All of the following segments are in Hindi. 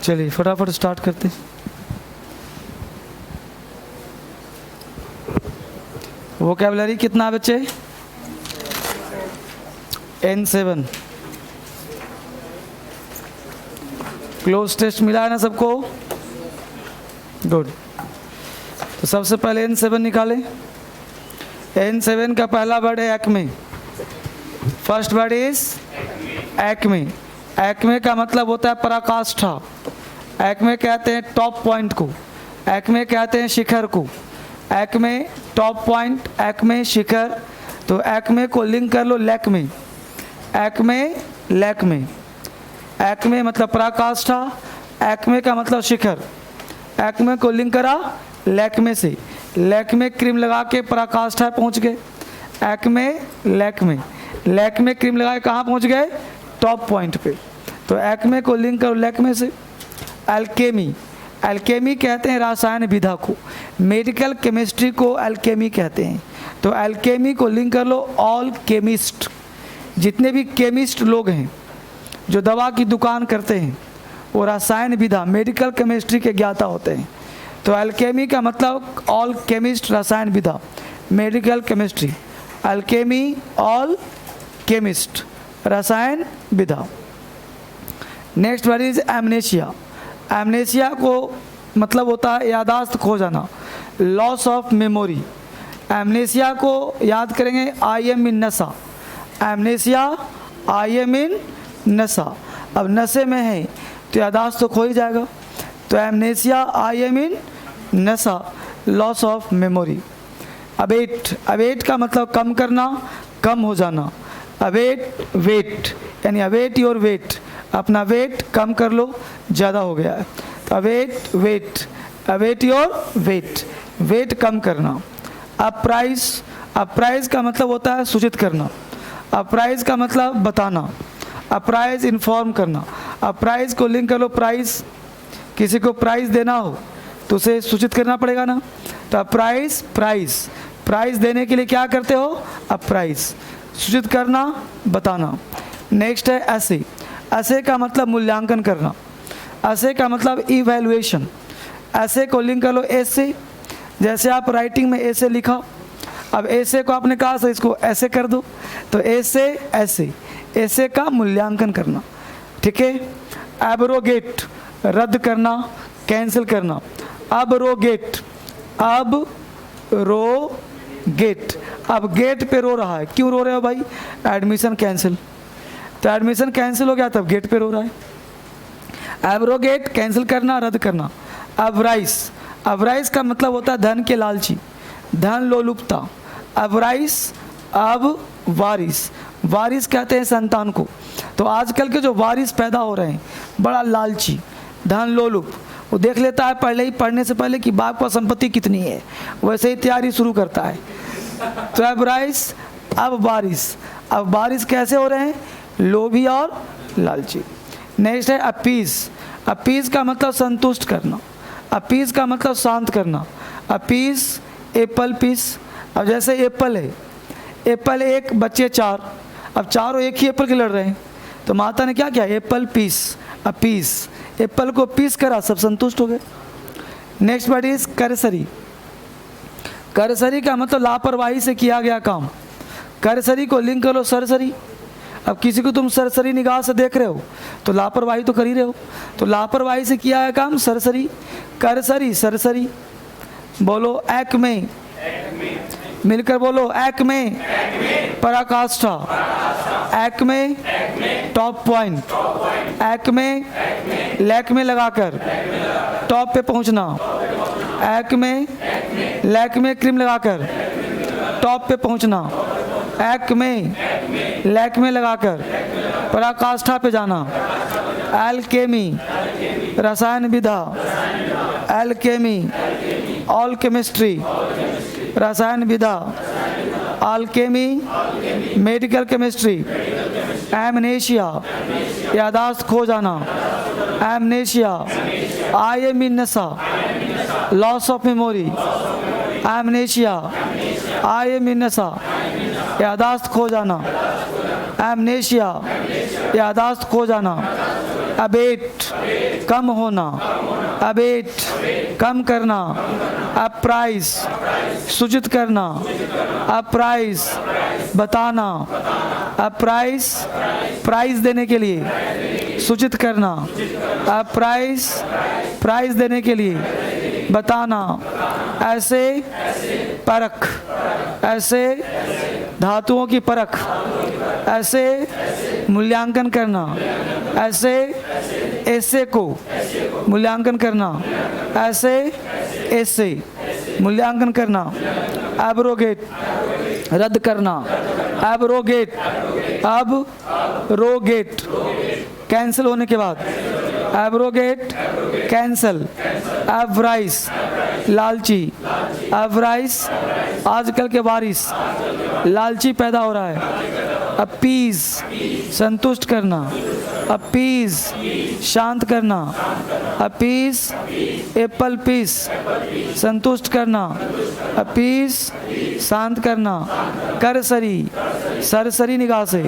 चलिए फटाफट स्टार्ट करते। वोकैबुलरी कितना बच्चे? N7। क्लोज टेस्ट मिला है ना सबको? गुड। तो सबसे पहले N7 निकालें। N7 का पहला वर्ड है Acme. First word is Acme. Acme का मतलब होता है पराकाष्ठा। एक्मे कहते हैं टॉप पॉइंट को, एक्मे कहते हैं शिखर को। एक्मे टॉप पॉइंट, एक्मे शिखर। तो एक्मे को लिंक कर लो लैक्मे। एक्मे लैक्मे। एक्मे मतलब पराकाष्ठा, एक्मे का मतलब शिखर। एक्मे को लिंक करा लैक्मे से, लैक्मे क्रीम लगा के पराकाष्ठा पहुंच गए। एक्मे लैक्मे, लैक्मे क्रीम लगा के कहाँ पहुंच गए? टॉप पॉइंट पे। तो एक्मे को लिंक करो लैक्मे से। एल्केमी, एल्केमी कहते हैं रसायन विधा को, मेडिकल केमिस्ट्री को एल्केमी कहते हैं। तो एल्केमी को लिंक कर लो ऑल केमिस्ट। जितने भी केमिस्ट लोग हैं जो दवा की दुकान करते हैं वो रसायन विधा मेडिकल केमिस्ट्री के ज्ञाता होते हैं। तो एल्केमी का मतलब ऑल केमिस्ट, रसायन विधा medical chemistry. Alchemy all chemist, रसायन विधा। Next word is amnesia. Amnesia को मतलब होता है यादाश्त खो जाना, लॉस ऑफ मेमोरी। एमनेशिया को याद करेंगे आई एम इन नशा। एमनेशिया आई एम इन नशा। अब नशे में है तो यादाश्त तो खो ही जाएगा। तो एमनेशिया आई एम इन नशा, loss of memory. Abate, abate का मतलब कम करना, कम हो जाना। अवेट वेट, यानी अवेट योर वेट, अपना वेट कम कर लो, ज़्यादा हो गया है। तो abate weight, abate your weight, weight कम करना। अप्राइज, अप्राइज का मतलब होता है सूचित करना। अप्राइज का मतलब बताना। अप्राइज इन्फॉर्म करना। अप्राइज को लिंक कर लो प्राइज। किसी को प्राइज देना हो तो उसे सूचित करना पड़ेगा ना। तो अप्राइज प्राइज, प्राइज देने के लिए क्या करते हो? अप्राइज, सूचित करना, बताना। नेक्स्ट है ऐसे। ऐसे का मतलब मूल्यांकन करना। ऐसे का मतलब इवैल्यूएशन। ऐसे को लिंक कर लो ऐसे। जैसे आप राइटिंग में ऐसे लिखा, अब ऐसे को आपने कहा सर इसको ऐसे कर दो, तो ऐसे ऐसे, ऐसे का मूल्यांकन करना। ठीक है। एब्रोगेट, रद्द करना, कैंसिल करना। अबरोगेट, अब रो गेट, अब गेट पे रो रहा है, क्यों रो रहे हो भाई? Admission cancel. तो एडमिशन कैंसिल हो गया तब गेट पे रो रहा है। एब्रोगेट कैंसिल करना, रद्द करना। अवराइस, अवराइस का मतलब होता है धन के लालची, धन लोलुपता। अवराइस, अब वारिस, वारिस कहते हैं संतान को। तो आजकल के जो वारिस पैदा हो रहे हैं बड़ा लालची, धन लोलुप, वो देख लेता है पहले ही पढ़ने से पहले कि बाप का संपत्ति कितनी है, वैसे ही तैयारी शुरू करता है। तो अब राइस, अब बारिश। अब बारिश कैसे हो रहे हैं? लोभी और लालची। नेक्स्ट है अपीज। अपीज का मतलब संतुष्ट करना। अपीज का मतलब शांत करना। Appease, apple peace. अब जैसे एप्पल है, एप्पल एक बच्चे चार, अब चारों एक ही एप्पल के लड़ रहे हैं, तो माता ने क्या किया? एप्पल पीस, अपीस, एप्पल को पीस करा, सब संतुष्ट हो गए। Next word is cursory. Cursory का मतलब लापरवाही से किया गया काम। करसरी को लिंक करो सरसरी। अब किसी को तुम सरसरी निगाह से देख रहे हो तो लापरवाही तो कर ही रहे हो, तो लापरवाही से किया गया काम सरसरी। करसरी, सरसरी। बोलो एक्मे, मिलकर बोलो एक्मे, पराकाष्ठा। Acme top point, Acme Lakme लगाकर टॉप पे पहुंचना। एक्मे लैक्मे क्रीम लगाकर टॉप पे पहुंचना। एक्मे लैक्मे लगाकर पराकाष्ठा पे जाना। एल्केमी, रसायन विधा। एल्केमी ऑल केमिस्ट्री, रसायन विधा। Alchemy medical chemistry. एमनेशिया यादाश्त खो जाना। एमनेशिया आई एम इन नशा, loss of memory. Amnesia I am in नशा, यादाश्त खो जाना। एमनेशिया यादाश्त खो जाना। अबेट कम होना, अबेट कम करना, अप्राइज सूचित करना, अप्राइज बताना, अप्राइज प्राइज देने के लिए सूचित करना, अप्राइज प्राइज देने के लिए बताना, ऐसे परख, ऐसे धातुओं की परख, ऐसे मूल्यांकन करना, ऐसे ऐसे को मूल्यांकन करना, ऐसे ऐसे मूल्यांकन करना, एब्रोगेट रद्द करना, एब्रोगेट अब रोगेट कैंसिल होने के बाद, एब्रोगेट कैंसल, एवराइस लालची, एवराइस आजकल के बारिश लालची पैदा हो रहा है, अपीज संतुष्ट करना, अपीज शांत करना, अपीज एप्पल पीस संतुष्ट करना, अपीज शांत करना, करसरी सरसरी निगाह से,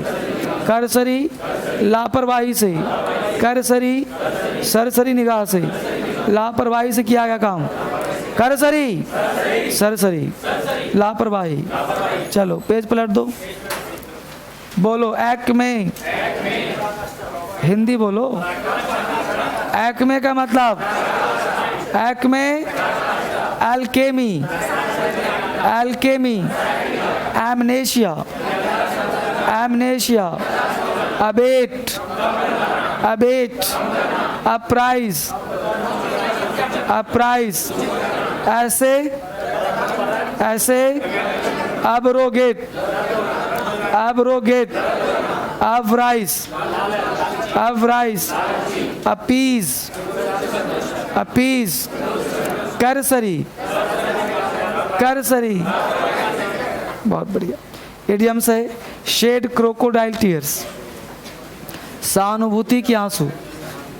करसरी लापरवाही से, करसरी सरसरी निगाह से, लापरवाही से किया गया काम, करसरी सरसरी लापरवाही। चलो पेज पलट दो, बोलो एक्मे, हिंदी बोलो, एक्मे का मतलब, Acme alchemy, alchemy amnesia, amnesia, abate, abate apprise, apprise ऐसे ऐसे, अब्रोगेट, अब्रोगेट अवराइज, अवराइज अपीज, अपीज करसरी, करसरी। बहुत बढ़िया। इडियम्स है शेड क्रोकोडाइल टीयर्स, सहानुभूति के आंसू,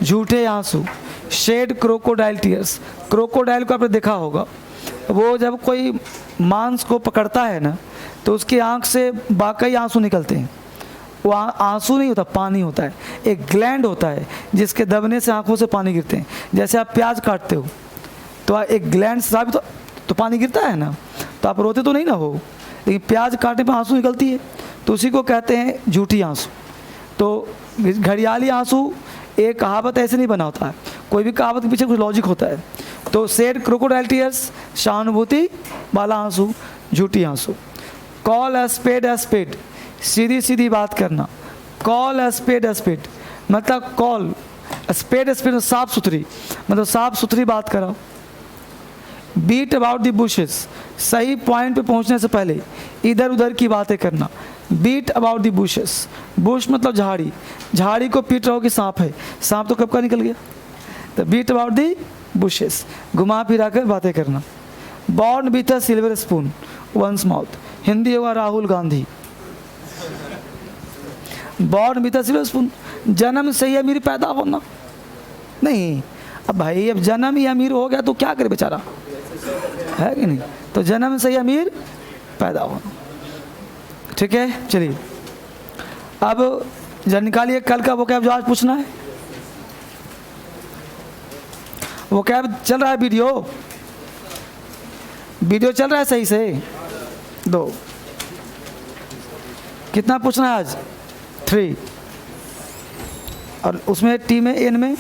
झूठे आंसू, शेड क्रोकोडाइल टीयर्स। क्रोकोडाइल को आपने देखा होगा, वो जब कोई मांस को पकड़ता है ना तो उसकी आंख से वाकई आंसू निकलते हैं। वो आंसू नहीं होता, पानी होता है। एक ग्लैंड होता है जिसके दबने से आंखों से पानी गिरते हैं। जैसे आप प्याज काटते हो तो एक ग्लैंड से तो पानी गिरता है ना, तो आप रोते तो नहीं ना हो, लेकिन प्याज काटने पर आंसू निकलती है, तो उसी को कहते हैं झूठी आंसू। तो घड़ियाली आंसू एक कहावत ऐसे नहीं बना होता है, कोई भी कहावत के पीछे कुछ लॉजिक होता है। तो शेड क्रोकोडाइल टीयर्स सहानुभूति वाला आंसू, झूठी आंसू। कॉल ए स्पेड, सीधी सीधी बात करना। कॉल ए स्पेड मतलब कॉल स्पेड साफ सुथरी, मतलब साफ सुथरी बात करो। बीट अबाउट द बुशेस, सही पॉइंट पे पहुंचने से पहले इधर उधर की बातें करना। Beat about the bushes, bush मतलब झाड़ी, झाड़ी को पीट रहो कि सांप है, सांप तो कब का निकल गया। तो बीट अबाउट द बुशेस, घुमा फिरा कर बातें करना। Born with a silver spoon one's mouth, Hindi होगा Rahul Gandhi. Born with a silver spoon, जन्म से ही अमीर पैदा होना नहीं। अब भाई अब जन्म ही अमीर हो गया तो क्या करे बेचारा, है कि नहीं। तो जन्म से ही अमीर पैदा होना, ठीक है। चलिए अब जब निकालिए कल का वोकैब जो आज पूछना है। वोकैब चल रहा है, वीडियो चल रहा है सही से। 2 कितना पूछना है आज? 3, और उसमें टी में एन में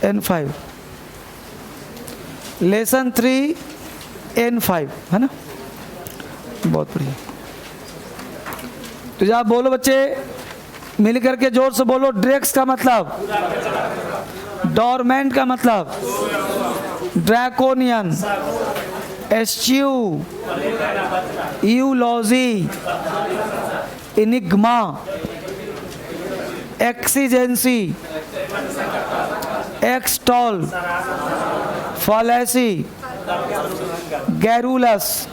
N5, लेसन 3 N5 है ना। बहुत बढ़िया। तो जब बोलो बच्चे मिल करके जोर से बोलो। ड्रेक्स का मतलब, डोरमेंट का मतलब, draconian, eschew, eulogy, enigma, exigency, extol, fallacy, garrulous,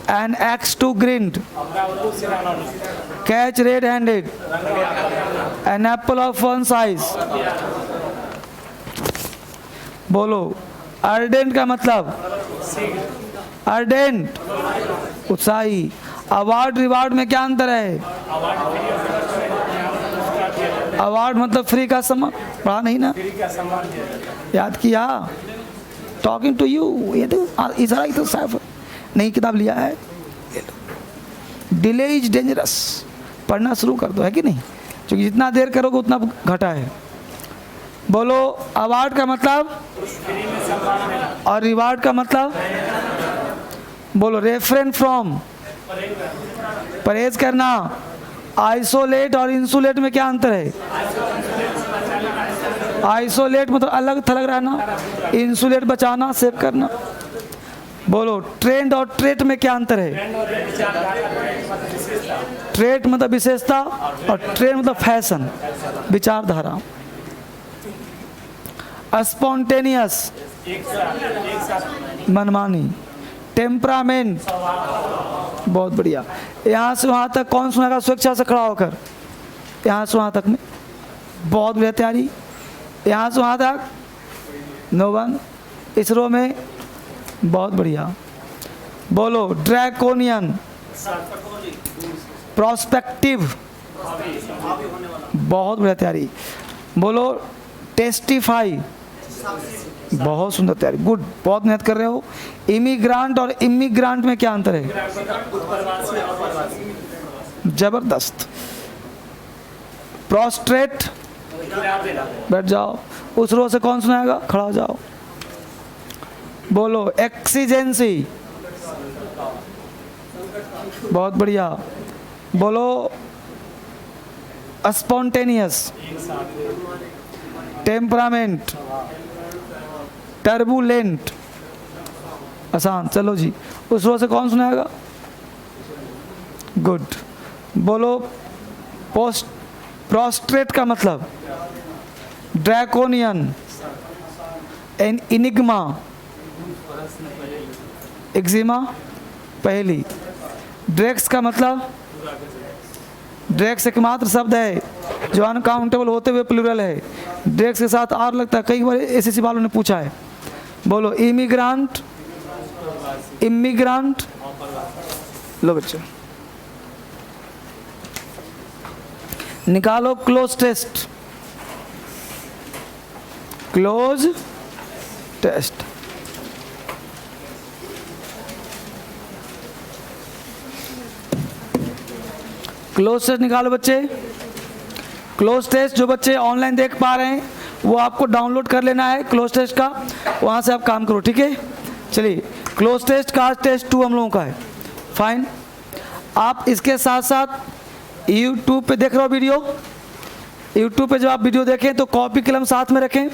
an axe to grind, catch red handed, an apple of one's eyes. बोलो। अर्डेंट का मतलब, अर्डेंट उत्साही। अवार्ड रिवार्ड में क्या अंतर है? अवार्ड मतलब फ्री का सम्मान, पढ़ा नहीं ना, याद किया। टॉकिंग टू यू, ये तो इशारा ही तो साफ नहीं, किताब लिया है। डिले इज डेंजरस, पढ़ना शुरू कर दो, है कि नहीं, क्योंकि जितना देर करोगे उतना घटा है। बोलो अवार्ड का मतलब और रिवार्ड का मतलब। बोलो रेफरेंस फ्रॉम, परहेज करना। आइसोलेट और इंसुलेट में क्या अंतर है? आइसोलेट मतलब अलग थलग रहना, इंसुलेट बचाना, सेव करना। बोलो ट्रेंड और ट्रेट में क्या अंतर है? ट्रेट मतलब विशेषता और ट्रेंड मतलब फैशन, विचारधारा। स्पॉन्टेनियस मनमानी। टेम्परामेंट, बहुत बढ़िया। यहाँ से वहाँ तक कौन सुनाएगा स्वेच्छा से खड़ा होकर? यहाँ से वहाँ तक में बहुत बढ़िया तैयारी। यहाँ से वहाँ तक नो वन। इस रो में बहुत बढ़िया। बोलो ड्रैकोनियन, प्रोस्पेक्टिव, बहुत बढ़िया तैयारी। बोलो टेस्टिफाई, बहुत सुंदर तैयारी, गुड, बहुत मेहनत कर रहे हो। इमिग्रांट और इमिग्रांट में क्या अंतर है? जबरदस्त। प्रोस्ट्रेट, बैठ जाओ। उस रो से कौन सुनाएगा? खड़ा हो जाओ। बोलो एक्सीजेंसी, बहुत बढ़िया। बोलो स्पॉन्टेनियस, टेम्परामेंट, टर्बुलेंट, आसान। चलो जी, उस रो से कौन सुनाएगा? गुड। बोलो प्रोस्ट्रेट का मतलब ड्रैकोनियन, इनिग्मा, एक्जिमा, पहली। ड्रेक्स का मतलब, ड्रेक्स एकमात्र शब्द है जो अनकाउंटेबल होते हुए प्लूरल है। ड्रेक्स के साथ आर लगता है, कई बार एसएससी वालों ने पूछा है। बोलो इमिग्रांट, इमिग्रांट। लो बच्चों निकालो cloze test, cloze test. Cloze test निकालो बच्चे। क्लोज टेस्ट जो बच्चे ऑनलाइन देख पा रहे हैं वो आपको डाउनलोड कर लेना है क्लोज टेस्ट का, वहाँ से आप काम करो, ठीक है। चलिए क्लोज टेस्ट का टेस्ट 2 हम लोगों का है, फाइन। आप इसके साथ साथ यूट्यूब पे देख रहे हो वीडियो, यूट्यूब पे जब आप वीडियो देखें तो कॉपी कलम साथ में रखें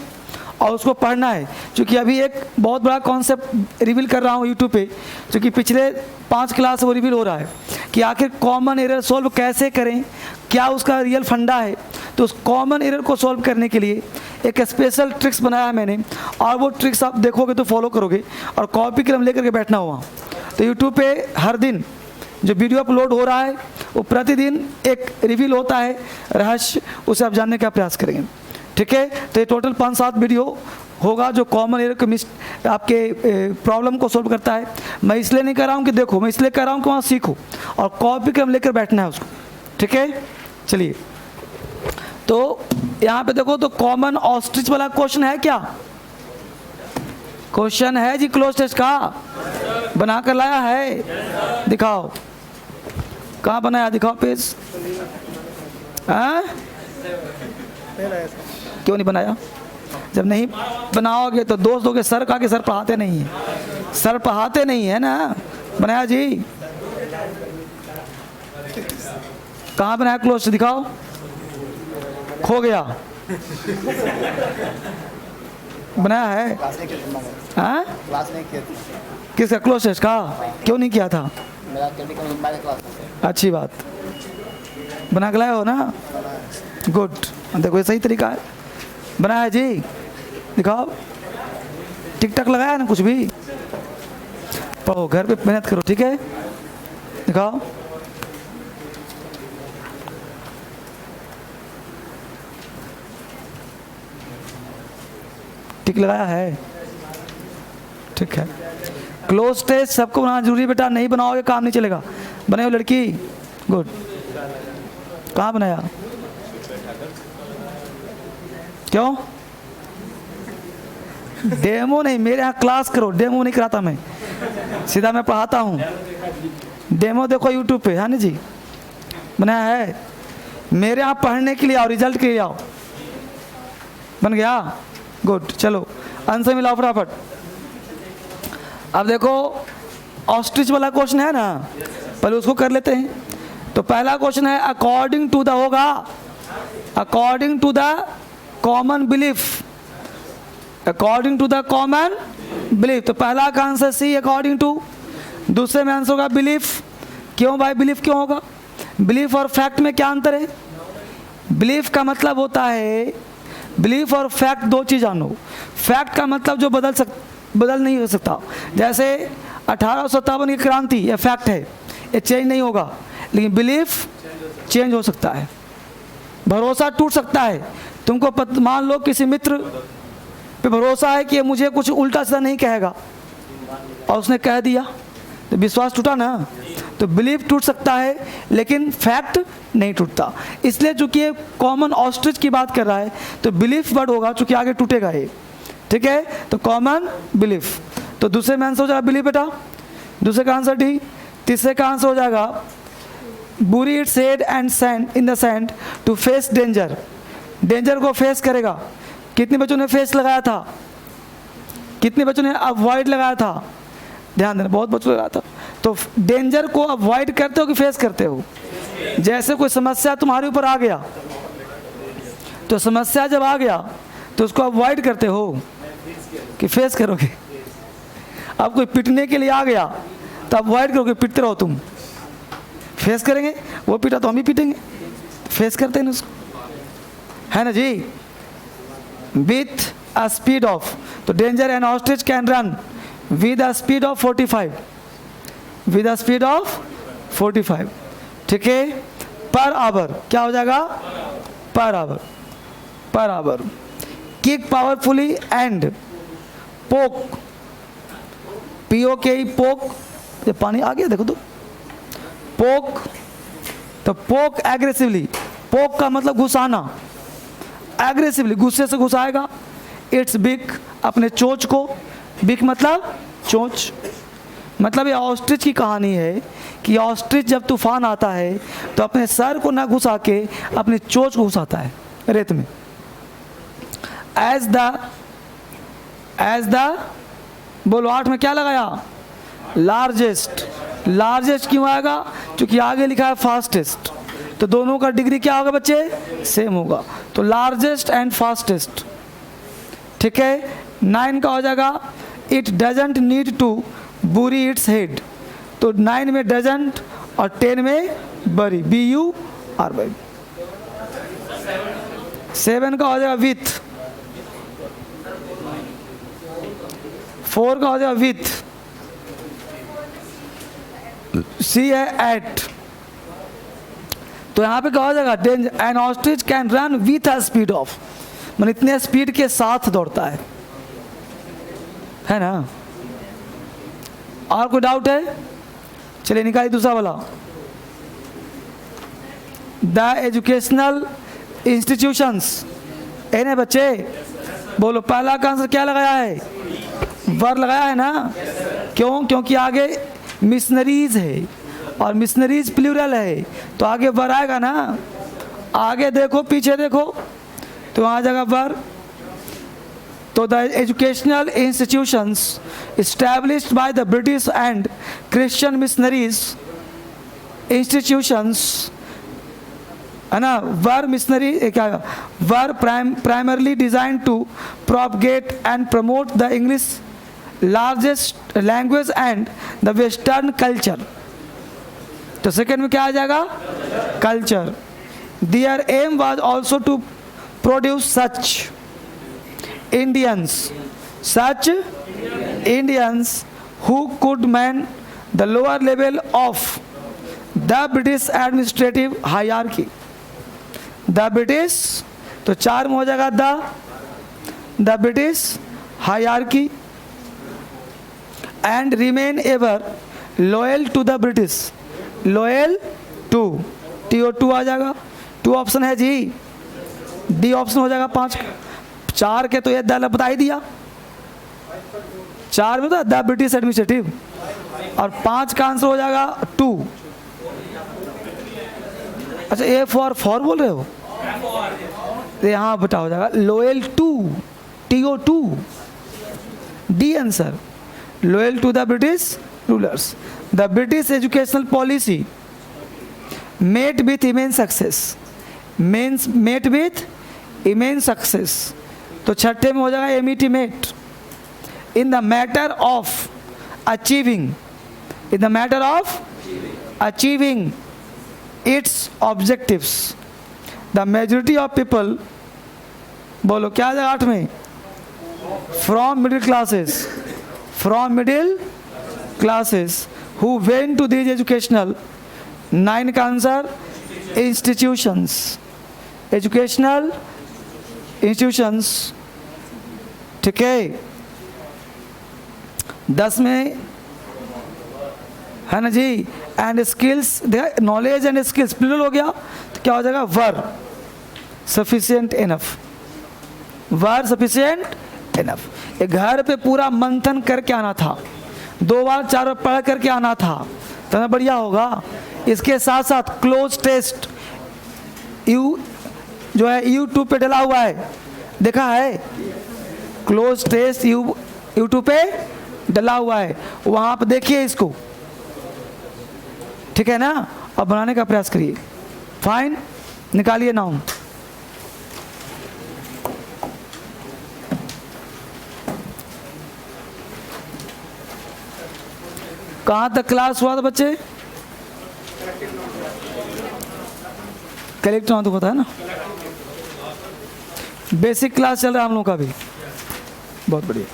और उसको पढ़ना है, क्योंकि अभी एक बहुत बड़ा कॉन्सेप्ट रिवील कर रहा हूँ यूट्यूब पे, क्योंकि पिछले 5 क्लास वो रिवील हो रहा है कि आखिर कॉमन एरर सॉल्व कैसे करें, क्या उसका रियल फंडा है। तो उस कॉमन एरर को सॉल्व करने के लिए एक स्पेशल ट्रिक्स बनाया है मैंने, और वो ट्रिक्स आप देखोगे तो फॉलो करोगे और कॉपी कलम लेकर के बैठना हुआ। तो यूट्यूब पे हर दिन जो वीडियो अपलोड हो रहा है वो प्रतिदिन एक रिवील होता है रहस्य, उसे आप जानने का प्रयास करेंगे, ठीक है। तो ये टोटल 5-7 वीडियो होगा जो कॉमन एरर के आपके प्रॉब्लम को सॉल्व करता है। मैं इसलिए नहीं कर रहा हूँ कि देखो, मैं इसलिए कर रहा हूँ कि वहाँ सीखो और कॉपी कलम लेकर बैठना है उसको, ठीक है। चलिए तो यहाँ पे देखो, तो कॉमन ऑस्ट्रिच वाला क्वेश्चन है क्या? क्वेश्चन है जी क्लोज टेस्ट का, बना कर लाया है, दिखाओ कहाँ बनाया, दिखाओ पेज। हाँ क्यों नहीं बनाया? जब नहीं बनाओगे तो दोस्त लोग सर कहा कि सर पढ़ाते नहीं है, सर पढ़ाते नहीं है ना। बनाया जी, कहाँ बनाया क्लोज, दिखाओ। खो गया, बनाया है। हाँ किसका क्लोज टेस्ट का? क्यों नहीं किया था? अच्छी बात, बना के लाए हो ना, गुड। देखो ये सही तरीका है, बनाया है जी, दिखाओ। टिक टक लगाया है ना, कुछ भी पढ़ो, घर पे मेहनत करो, ठीक है। दिखाओ, टिक लगाया है, ठीक है। क्लोज टेस्ट सबको बनाना जरूरी है बेटा, नहीं बनाओगे काम नहीं चलेगा। बने हो लड़की, गुड। कहाँ बनाया? क्यों? डेमो नहीं, मेरे यहाँ क्लास करो, डेमो नहीं कराता मैं, सीधा मैं पढ़ाता हूँ। डेमो देखो यूट्यूब पे, है ना जी, बनाया है। मेरे यहाँ पढ़ने के लिए आओ, रिजल्ट के लिए आओ। बन गया? गुड। चलो आंसर मिलाओ फटाफट। अब देखो ऑस्ट्रिच वाला क्वेश्चन है ना, पहले उसको कर लेते हैं। तो पहला क्वेश्चन है अकॉर्डिंग टू द, होगा according to the common belief, according to the common belief. तो पहला का आंसर सी, अकॉर्डिंग टू। दूसरे में आंसर होगा बिलीफ। क्यों भाई बिलीफ क्यों होगा? बिलीफ और फैक्ट में क्या अंतर है? बिलीफ का मतलब होता है, बिलीफ और फैक्ट दो चीज़ जानो। फैक्ट का मतलब जो बदल नहीं हो सकता, जैसे 1857 की क्रांति, ये फैक्ट है, ये चेंज नहीं होगा। लेकिन बिलीफ चेंज हो सकता है, भरोसा टूट सकता है। तुमको मान लो किसी मित्र पे भरोसा है कि ये मुझे कुछ उल्टा सीधा नहीं कहेगा, और उसने कह दिया, तो विश्वास टूटा ना। तो बिलीफ टूट सकता है लेकिन फैक्ट नहीं टूटता। इसलिए चूंकि ये कॉमन ऑस्ट्रिच की बात कर रहा है, तो बिलीफ वर्ड होगा, चूंकि आगे टूटेगा ये, ठीक है। तो कॉमन बिलीफ। तो दूसरे में आंसर हो जाएगा बिलीफ बेटा, दूसरे का आंसर डी। तीसरे का आंसर हो जाएगा bury its head and sand in the sand to face danger. Danger को फेस करेगा। कितने बच्चों ने फेस लगाया था? कितने बच्चों ने अवॉइड लगाया था? ध्यान देना, बहुत बच्चों ने लगाया था। तो डेंजर को अवॉइड करते हो कि फेस करते हो? जैसे कोई समस्या तुम्हारे ऊपर आ गया, तो समस्या जब आ गया तो उसको अवॉइड करते हो कि फेस करोगे? अब कोई पिटने के लिए आ गया तो अवॉइड करोगे, पिटते रहो तुम? फेस करेंगे, वो पीटा तो हम ही पीटेंगे, फेस करते हैं उसको, है ना जी। विथ अ स्पीड ऑफ, तो danger and ostrich can run with a speed of 45, with a speed of 45, ठीक है। पर आवर क्या हो जाएगा? Per hour, per hour. Kick powerfully and पोक, POK, पोक। ये पानी आ गया देखो तो। पोक, तो पोक एग्रेसिवली, पोक का मतलब घुसाना, एग्रेसिवली गुस्से से घुसाएगा। इट्स बिक, अपने चोंच को, बिक मतलब चोंच। मतलब ये ऑस्ट्रिच की कहानी है कि ऑस्ट्रिच जब तूफान आता है तो अपने सर को ना घुसा के अपनी चोंच को घुसाता है रेत में। एज द बोलो 8 में क्या लगाया? लार्जेस्ट। लार्जेस्ट क्यों आएगा? क्योंकि आगे लिखा है फास्टेस्ट, तो दोनों का डिग्री क्या होगा बच्चे? सेम होगा। तो लार्जेस्ट एंड फास्टेस्ट, ठीक है। 9 का हो जाएगा इट डजंट नीड टू बुरी इट्स हेड। तो 9 में डजंट और 10 में बरी, BURY। 7 का हो जाएगा विथ, 4 का हो जाएगा विथ, C है एट। तो यहाँ पे क्या हो जाएगा? Danger N ostrich can run with a speed of, मतलब इतने स्पीड के साथ दौड़ता है ना। और कोई डाउट है? चलिए निकालिए दूसरा वाला। द एजुकेशनल इंस्टीट्यूशंस, है ना बच्चे? बोलो पहला का आंसर क्या लगाया है? वर लगाया है ना। क्यों? क्योंकि आगे मिशनरीज है और मिशनरीज प्लूरल है, तो आगे वर आएगा ना। आगे देखो पीछे देखो, तो आ जाएगा वर। तो the educational institutions established by the British and Christian missionaries institutions, है ना। वर मिशनरी क्या were primarily designed to propagate and promote the English largest language and the western culture. तो सेकेंड में क्या आ जाएगा? Culture. Their aim was also to produce such Indians who could man the lower level of the British administrative hierarchy. The British, तो 4 में हो जाएगा the British hierarchy and remain ever loyal to the British. Loyal to, TO2 आ जाएगा। 2 ऑप्शन है जी, D ऑप्शन हो जाएगा। 4 के तो ये द बता ही दिया, 4 में तो द ब्रिटिश एडमिनिस्ट्रेटिव, और 5 का आंसर हो जाएगा 2। अच्छा ए फॉर बोल रहे हो, तो यहाँ बेटा हो जाएगा loyal to, TO2, D answer, loyal to the British rulers. The British educational policy met with immense success, met with immense success, तो छठे में हो जाएगा MET met, in the matter of achieving, in the matter of achieving its objectives, the majority of people, बोलो क्या आ जाएगा 8 में, from middle classes, from middle classes who went to these educational, 9 का आंसर इंस्टीट्यूशंस, एजुकेशनल इंस्टीट्यूशंस, ठीक है। 10 में है ना जी, एंड स्किल्स, देखा नॉलेज एंड स्किल्स प्लूरल हो गया तो क्या हो जाएगा वर सफिशिएंट इनफ, वर सफिशिएंट इनफ। एक घर पे पूरा मंथन करके आना था, 2 बार 4 बार पढ़ करके आना था, तो बढ़िया होगा। इसके साथ साथ क्लोज टेस्ट यू जो है YouTube पे डला हुआ है, देखा है, क्लोज टेस्ट YouTube पे डला हुआ है, वहाँ पे देखिए इसको, ठीक है ना, और बनाने का प्रयास करिए। फाइन, निकालिए नाउन। कहाँ तक क्लास हुआ था बच्चे? कलेक्टिव नाउन तो होता है ना, बेसिक क्लास चल रहा है हम लोग का भी, बहुत बढ़िया।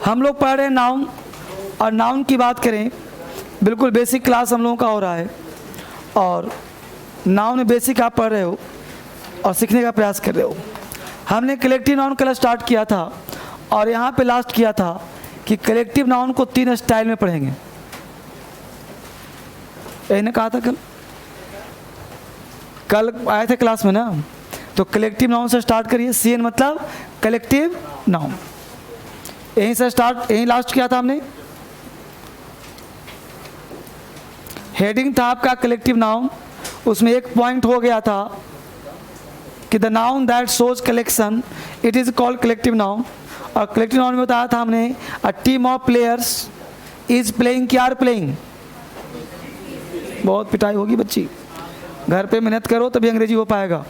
हम लोग पढ़ रहे हैं नाउन, और नाउन की बात करें बिल्कुल बेसिक क्लास हम लोगों का हो रहा है, और नाउन में बेसिक आप पढ़ रहे हो और सीखने का प्रयास कर रहे हो। हमने कलेक्टिव नाउन कल स्टार्ट किया था, और यहाँ पे लास्ट किया था कि कलेक्टिव नाउन को 3 स्टाइल में पढ़ेंगे, मैंने कहा था कल आए थे क्लास में ना, तो कलेक्टिव नाउन से स्टार्ट करिए, CN मतलब कलेक्टिव नाउन, यहीं से स्टार्ट, यहीं लास्ट किया था हमने। हेडिंग था आपका कलेक्टिव नाउन, उसमें एक पॉइंट हो गया था कि the noun that shows collection it is called collective noun, और कलेक्टिव नाउन में बताया था हमने अ team of players is playing, क्या आर प्लेइंग, बहुत पिटाई होगी बच्ची, घर पे मेहनत करो तभी अंग्रेजी हो पाएगा।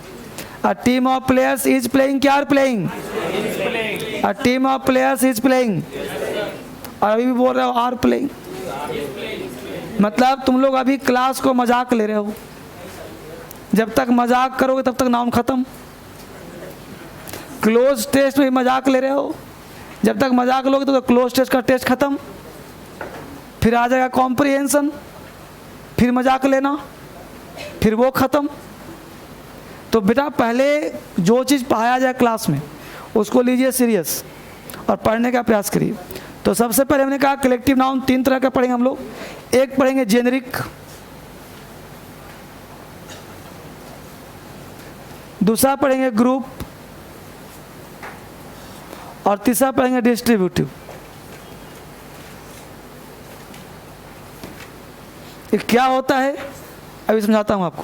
A team of players is playing, क्या are playing, a team of players is playing, और अभी भी बोल रहे हो आर प्लेइंग, मतलब तुम लोग अभी क्लास को मजाक ले रहे हो, जब तक मजाक करोगे तब तक नाउन खत्म। क्लोज टेस्ट में मजाक ले रहे हो, जब तक मजाक लोगे तो क्लोज टेस्ट का टेस्ट खत्म, फिर आ जाएगा कॉम्प्रिहेंशन, फिर मजाक लेना, फिर वो खत्म। तो बेटा पहले जो चीज़ पढ़ाया जाए क्लास में उसको लीजिए सीरियस और पढ़ने का प्रयास करिए। तो सबसे पहले हमने कहा कलेक्टिव नाउन 3 तरह का पढ़ेंगे हम लोग, एक पढ़ेंगे जेनरिक, दूसरा पढ़ेंगे ग्रुप, और तीसरा पढ़ेंगे डिस्ट्रीब्यूटिव। ये क्या होता है अभी समझाता हूं आपको।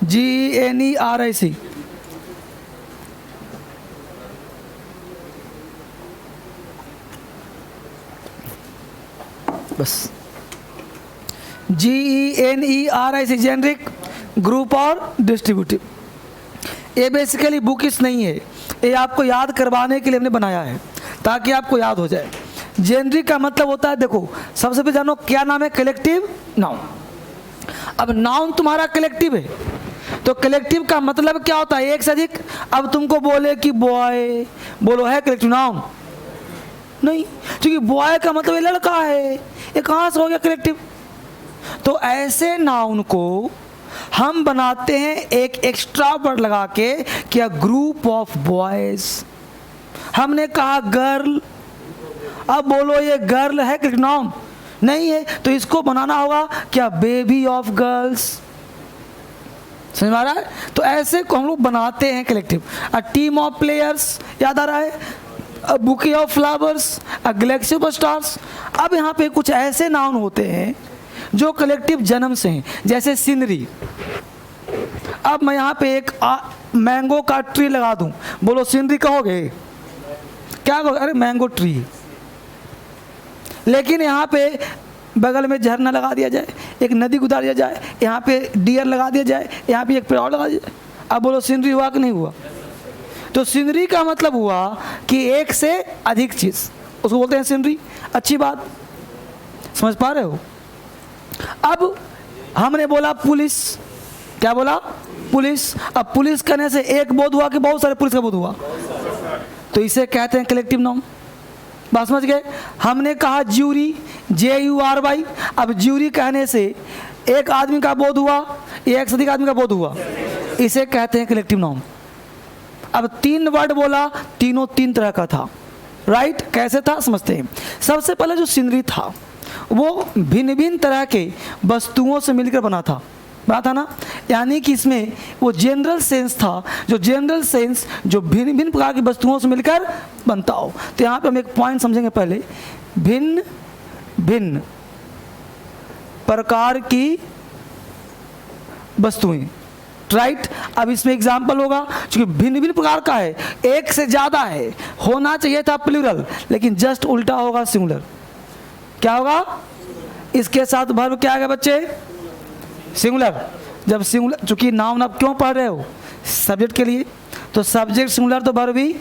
GENERIC, बस GENERIC, जेनरिक, ग्रुप और डिस्ट्रीब्यूटिव। ये बेसिकली बुकिश नहीं है, ये आपको याद करवाने के लिए हमने बनाया है ताकि आपको याद हो जाए। जेनरिक का मतलब होता है, देखो सबसे पहले जानो क्या नाम है, कलेक्टिव नाउन। अब नाउन तुम्हारा कलेक्टिव है, तो कलेक्टिव का मतलब क्या होता है, एक से अधिक। अब तुमको बोले कि बॉय, बोलो है कलेक्टिव नाउन? नहीं, क्योंकि बॉय का मतलब ये लड़का है, ये कहाँ से हो गया कलेक्टिव? तो ऐसे नाउन को हम बनाते हैं एक एक्स्ट्रा वर्ड लगा के क्या ग्रुप ऑफ बॉयज। हमने कहा गर्ल, अब बोलो ये गर्ल है कलेक्टिव नाउन? नहीं है, तो इसको बनाना होगा क्या बेबी ऑफ गर्ल्स। समझ में आ रहा है? तो ऐसे को हम लोग बनाते हैं collective. A team of players, याद आ रहा है? A bouquet of flowers, a Galaxy of stars. अब यहाँ पे कुछ ऐसे नाउन होते हैं जो कलेक्टिव जन्म से हैं, जैसे सीनरी। अब मैं यहाँ पे एक मैंगो का ट्री लगा दूं, बोलो सीनरी कहोगे? क्या कहोगे? अरे मैंगो ट्री। लेकिन यहाँ पे बगल में झरना लगा दिया जाए, एक नदी गुजार दिया जाए, यहाँ पे डियर लगा दिया जाए, यहाँ पे एक पेड़ लगा दिया जाए, अब बोलो सीनरी हुआ कि नहीं हुआ? तो सीनरी का मतलब हुआ कि एक से अधिक चीज़, उसको बोलते हैं सीनरी। अच्छी बात, समझ पा रहे हो? अब हमने बोला पुलिस, क्या बोला? पुलिस। अब पुलिस करने से एक बोध हुआ कि बहुत सारे पुलिस का बोध हुआ? तो इसे कहते हैं कलेक्टिव नाउन। बात समझ गए? हमने कहा ज्यूरी, JURY। अब ज्यूरी कहने से एक आदमी का बोध हुआ या एक से अधिक आदमी का बोध हुआ, इसे कहते हैं कलेक्टिव नाउन। अब 3 वर्ड बोला, तीनों 3 तरह का था, राइट? कैसे था समझते हैं। सबसे पहले जो सीनरी था वो भिन्न भिन्न तरह के वस्तुओं से मिलकर बना था ना, यानी कि इसमें वो जनरल सेंस था, जो जनरल सेंस जो भिन्न भिन्न प्रकार की वस्तुओं से मिलकर बनता हो। तो यहाँ पे हम एक पॉइंट समझेंगे पहले, भिन्न भिन्न प्रकार की वस्तुएं, राइट? अब इसमें एग्जाम्पल होगा, क्योंकि भिन्न भिन्न प्रकार का है, एक से ज़्यादा है, होना चाहिए था प्लूरल, लेकिन जस्ट उल्टा होगा सिंगुलर। क्या होगा? इसके साथ वर्ब क्या आएगा बच्चे? सिंगुलर। जब सिंगुलर, चूंकि नाउन आप क्यों पढ़ रहे हो? सब्जेक्ट के लिए, तो सब्जेक्ट सिंगुलर तो वर्ब भी।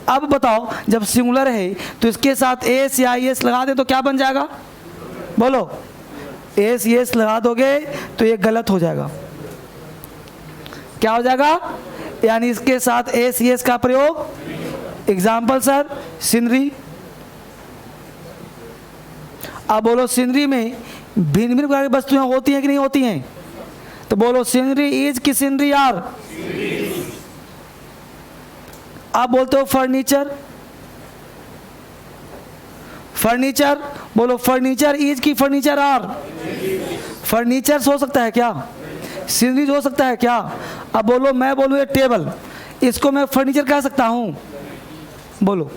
अब बताओ, जब सिंगुलर है तो इसके साथ एस या एस लगा दे तो क्या बन जाएगा? बोलो, एस एस लगा दोगे तो ये गलत हो जाएगा। क्या हो जाएगा? यानी इसके साथ एस एस का प्रयोग। Example sir, scenery. अब बोलो सीनरी में भिन्न भिन्न प्रकार की वस्तुएं होती हैं कि नहीं होती हैं? तो बोलो सीनरी इज की सीनरी आर? आप बोलते हो फर्नीचर, फर्नीचर, बोलो फर्नीचर इज की फर्नीचर आर? फर्नीचर हो सकता है क्या? सीनरीज हो सकता है क्या? अब बोलो, मैं बोलूँ ये टेबल, इसको मैं फर्नीचर कह सकता हूँ? बोलो,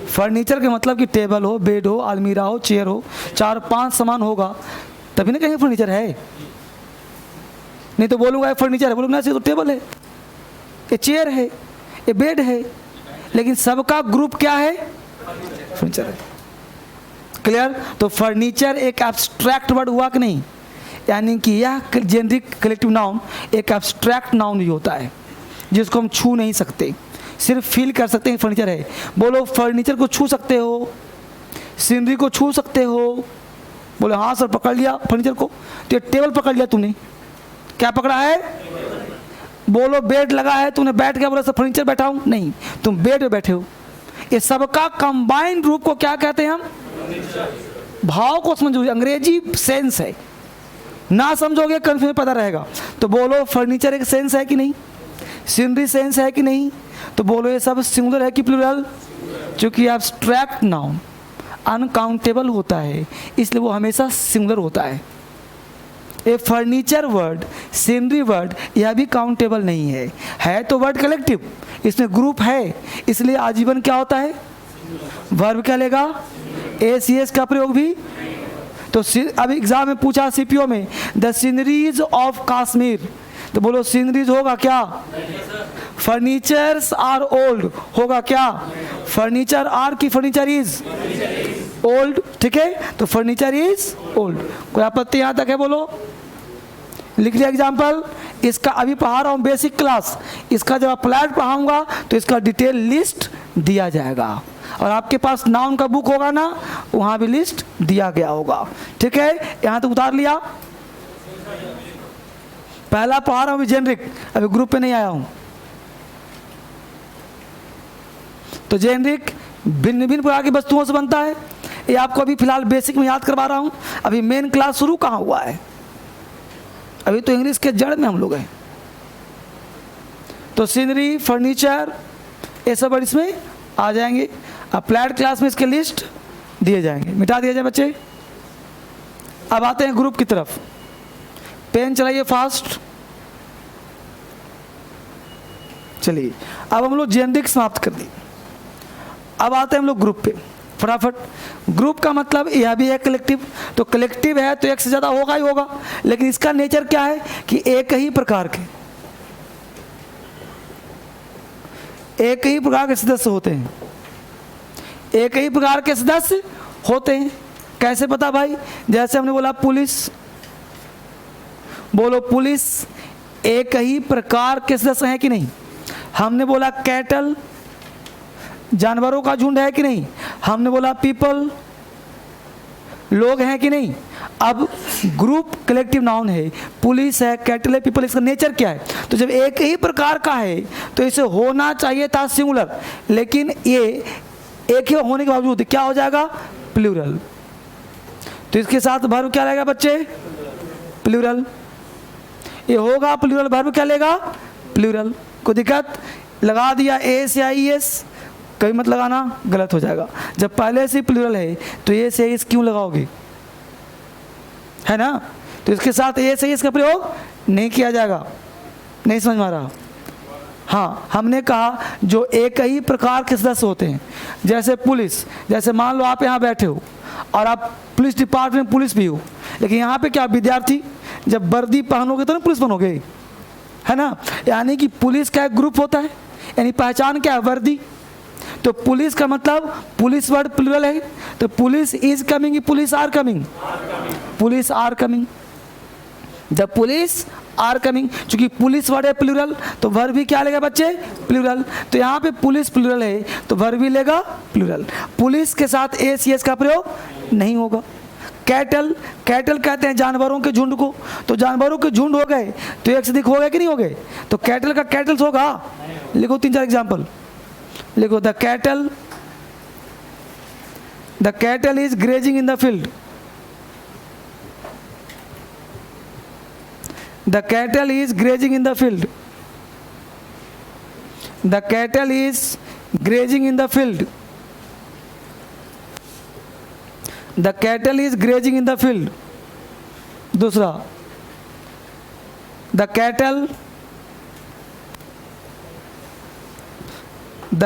फर्नीचर के मतलब कि टेबल हो, बेड हो, अलमीरा हो, चेयर हो, 4-5 सामान होगा तभी ना कहेंगे फर्नीचर है। नहीं तो बोलूँगा ये फर्नीचर है, बोलूँगा तो टेबल है, ये चेयर है, ये बेड है, लेकिन सबका ग्रुप क्या है? फर्नीचर है। क्लियर? तो फर्नीचर एक एब्स्ट्रैक्ट वर्ड हुआ कि नहीं? यानी कि यह जेनरिक कलेक्टिव नाउन एक एब्स्ट्रैक्ट नाउन ही होता है, जिसको हम छू नहीं सकते, सिर्फ फील कर सकते हैं फर्नीचर है। बोलो फर्नीचर को छू सकते हो? सीनरी को छू सकते हो? बोले हाँ सर, पकड़ लिया फर्नीचर को। तो ये टेबल पकड़ लिया तूने, क्या पकड़ा है? बोलो बेड लगा है, तूने बैठ गया, बोला सर फर्नीचर बैठा हूँ? नहीं, तुम बेड पे बैठे हो। ये सबका कंबाइंड रूप को क्या कहते हैं हम? भाव को समझो, अंग्रेजी सेंस है, ना समझोगे कंफ्यूजन पता रहेगा। तो बोलो फर्नीचर एक सेंस है कि नहीं? सीनरी सेंस है कि नहीं? तो बोलो ये सब सिंगुलर है कि प्लूरल? क्योंकि एब्स्ट्रैक्ट नाउन अनकाउंटेबल होता है, इसलिए वो हमेशा सिंगुलर होता है। ये फर्नीचर वर्ड, सीनरी वर्ड, यह भी काउंटेबल नहीं है तो वर्ड कलेक्टिव, इसमें ग्रुप है, इसलिए आजीवन क्या होता है? वर्ब क्या लेगा? एस एस का प्रयोग भी। तो अभी एग्जाम में पूछा सीपीओ में, द सीनरीज ऑफ कश्मीर, तो बोलो सीनरीज होगा क्या? फर्नीचर्स आर ओल्ड होगा क्या? फर्नीचर आर की फर्नीचर इज ओल्ड, ठीक है? तो फर्नीचर इज ओल्ड। कोई आपत्ति यहाँ तक है? बोलो, लिख लिया एग्जाम्पल। इसका अभी पढ़ा रहा हूँ बेसिक क्लास, इसका जब अप्लाइड पढ़ाऊंगा तो इसका डिटेल लिस्ट दिया जाएगा, और आपके पास नाउन का बुक होगा ना, वहाँ भी लिस्ट दिया गया होगा, ठीक है? यहाँ तक उतार लिया। पहला पढ़ा रहा हूँ जेनरिक, अभी ग्रुप पे नहीं आया हूँ। तो जेनरिक भिन्न भिन्न प्रकार की वस्तुओं से बनता है, ये आपको अभी फिलहाल बेसिक में याद करवा रहा हूँ, अभी मेन क्लास शुरू कहाँ हुआ है? अभी तो इंग्लिश के जड़ में हम लोग हैं। तो सीनरी, फर्नीचर, ये सब इसमें आ जाएंगे। अप्लाइड क्लास में इसके लिस्ट दिए जाएंगे, मिटा दिए जाए बच्चे। अब आते हैं ग्रुप की तरफ। पेन चलाइए फास्ट। चलिए अब हम लोग जेनरिक समाप्त कर दिए। अब आते हैं हम लोग ग्रुप पे फटाफट। ग्रुप का मतलब यह भी है कलेक्टिव। तो कलेक्टिव है तो एक से ज़्यादा होगा ही होगा, लेकिन इसका नेचर क्या है कि एक ही प्रकार के सदस्य होते हैं। एक ही प्रकार के सदस्य होते हैं। कैसे पता भाई? जैसे हमने बोला पुलिस, बोलो पुलिस एक ही प्रकार के सदस्य हैं कि नहीं? हमने बोला कैटल, जानवरों का झुंड है कि नहीं? हमने बोला पीपल, लोग हैं कि नहीं? अब ग्रुप कलेक्टिव नाउन है, पुलिस है, कैटल है, पीपल, इसका नेचर क्या है? तो जब एक ही प्रकार का है तो इसे होना चाहिए था सिंगुलर, लेकिन ये एक ही होने के बावजूद क्या हो जाएगा? प्लूरल। तो इसके साथ वर्ब क्या लेगा बच्चे? प्लूरल। ये होगा प्लूरल, वर्ब क्या लेगा? प्लूरल। कोई दिक्कत? लगा दिया एस या ई एस, कभी मत लगाना, गलत हो जाएगा। जब पहले से प्लूरल है तो ए से एस क्यों लगाओगे? है ना? तो इसके साथ ए से एस का प्रयोग नहीं किया जाएगा। नहीं समझ में आ रहा? हाँ, हमने कहा जो एक ही प्रकार के सदस्य होते हैं, जैसे पुलिस, जैसे मान लो आप यहाँ बैठे हो और आप पुलिस डिपार्टमेंट में पुलिस भी हो, लेकिन यहाँ पे क्या विद्यार्थी, जब वर्दी पहनोगे तो ना पुलिस बनोगे, है ना? यानी कि पुलिस का एक ग्रुप होता है, यानी पहचान क्या है? वर्दी। तो पुलिस का मतलब पुलिस वर्ड प्लूरल है, तो police is coming, police are coming, police are coming. जब पुलिस आर कमिंग, चूंकि पुलिस वर्ड है प्लूरल तो वर्ब भी क्या लेगा बच्चे? प्लूरल। तो यहाँ पे पुलिस प्लूरल है तो वर्ब भी लेगा प्लूरल। पुलिस के साथ एस एस का प्रयोग नहीं होगा। कैटल, कैटल कहते हैं जानवरों के झुंड को, तो जानवरों के झुंड हो गए तो एक से अधिक हो गए कि नहीं हो गए? तो कैटल का कैटल्स होगा। लिखो 3-4 एग्जाम्पल लिखो। The cattle is grazing in the field. The cattle is grazing in the field. The cattle is grazing in the field. The cattle is grazing in the field. दूसरा, the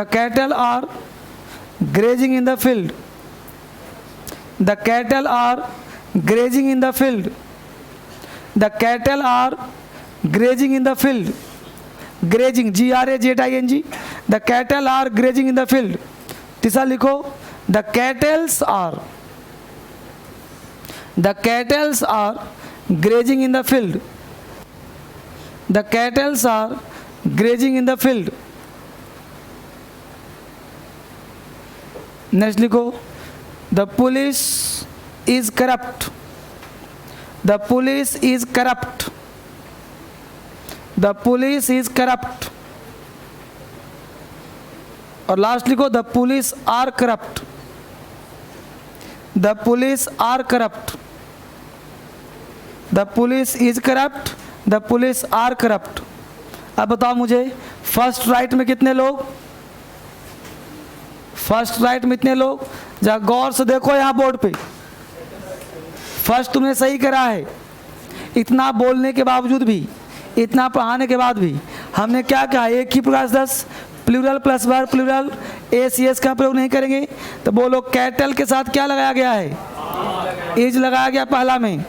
cattle are grazing in the field. The cattle are grazing in the field. The cattle are grazing in the field. Grazing, G-R-A-Z-I-N-G. The cattle are grazing in the field. तीसरा लिखो, the cattles are grazing in the field. The cattles are grazing in the field. Next लिखो, the police is corrupt. The police is corrupt. The police is corrupt. और लास्ट लिखो, the police are corrupt. The police are corrupt. The police is corrupt. The police are corrupt. अब बताओ मुझे, फर्स्ट राइट में कितने लोग? फर्स्ट राइट में इतने लोग। जरा गौर से देखो यहाँ बोर्ड पे। फर्स्ट तुमने सही करा है। इतना बोलने के बावजूद भी, इतना पढ़ाने के बाद भी हमने क्या कहा? एक ही प्रकार से 10 plural plus verb plural, S S का प्रयोग नहीं करेंगे। तो बोलो कैटल के साथ क्या लगाया गया है? इज लगाया गया पहला में,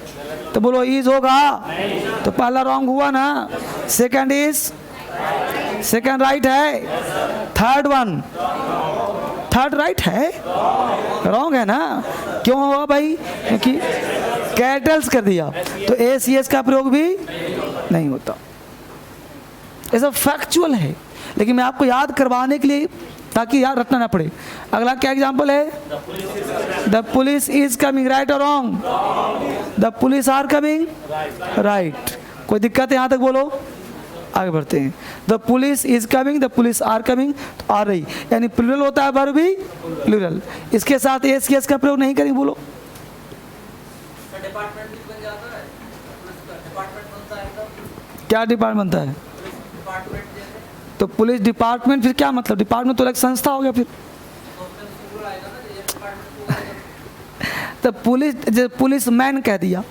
तो बोलो इज होगा। तो पहला रॉन्ग हुआ ना। सेकंड इज, सेकंड राइट है। थर्ड वन, थर्ड राइट है, रॉन्ग है ना? क्यों हुआ भाई? क्योंकि कैटल्स कर दिया तो एस एस का प्रयोग भी नहीं होता। ये सब फैक्चुअल है, लेकिन मैं आपको याद करवाने के लिए, ताकि याद रखना ना पड़े। अगला क्या एग्जाम्पल है? The police is coming, right और wrong? The police are coming, right. कोई दिक्कत है यहाँ तक? बोलो, आगे बढ़ते हैं। The police is coming, the police are coming, तो आ रही, यानी प्लूरल होता है, वर्ब भी प्लूरल। इसके साथ एस एस का प्रयोग नहीं करेंगे। बोलो, डिपार्टमेंट भी बन जाता है, डिपार्टमेंट बनता है। क्या डिपार्टमेंट बनता है? तो पुलिस डिपार्टमेंट फिर क्या मतलब? डिपार्टमेंट तो अलग संस्था हो गया फिर। तो पुलिस मैन कह दिया,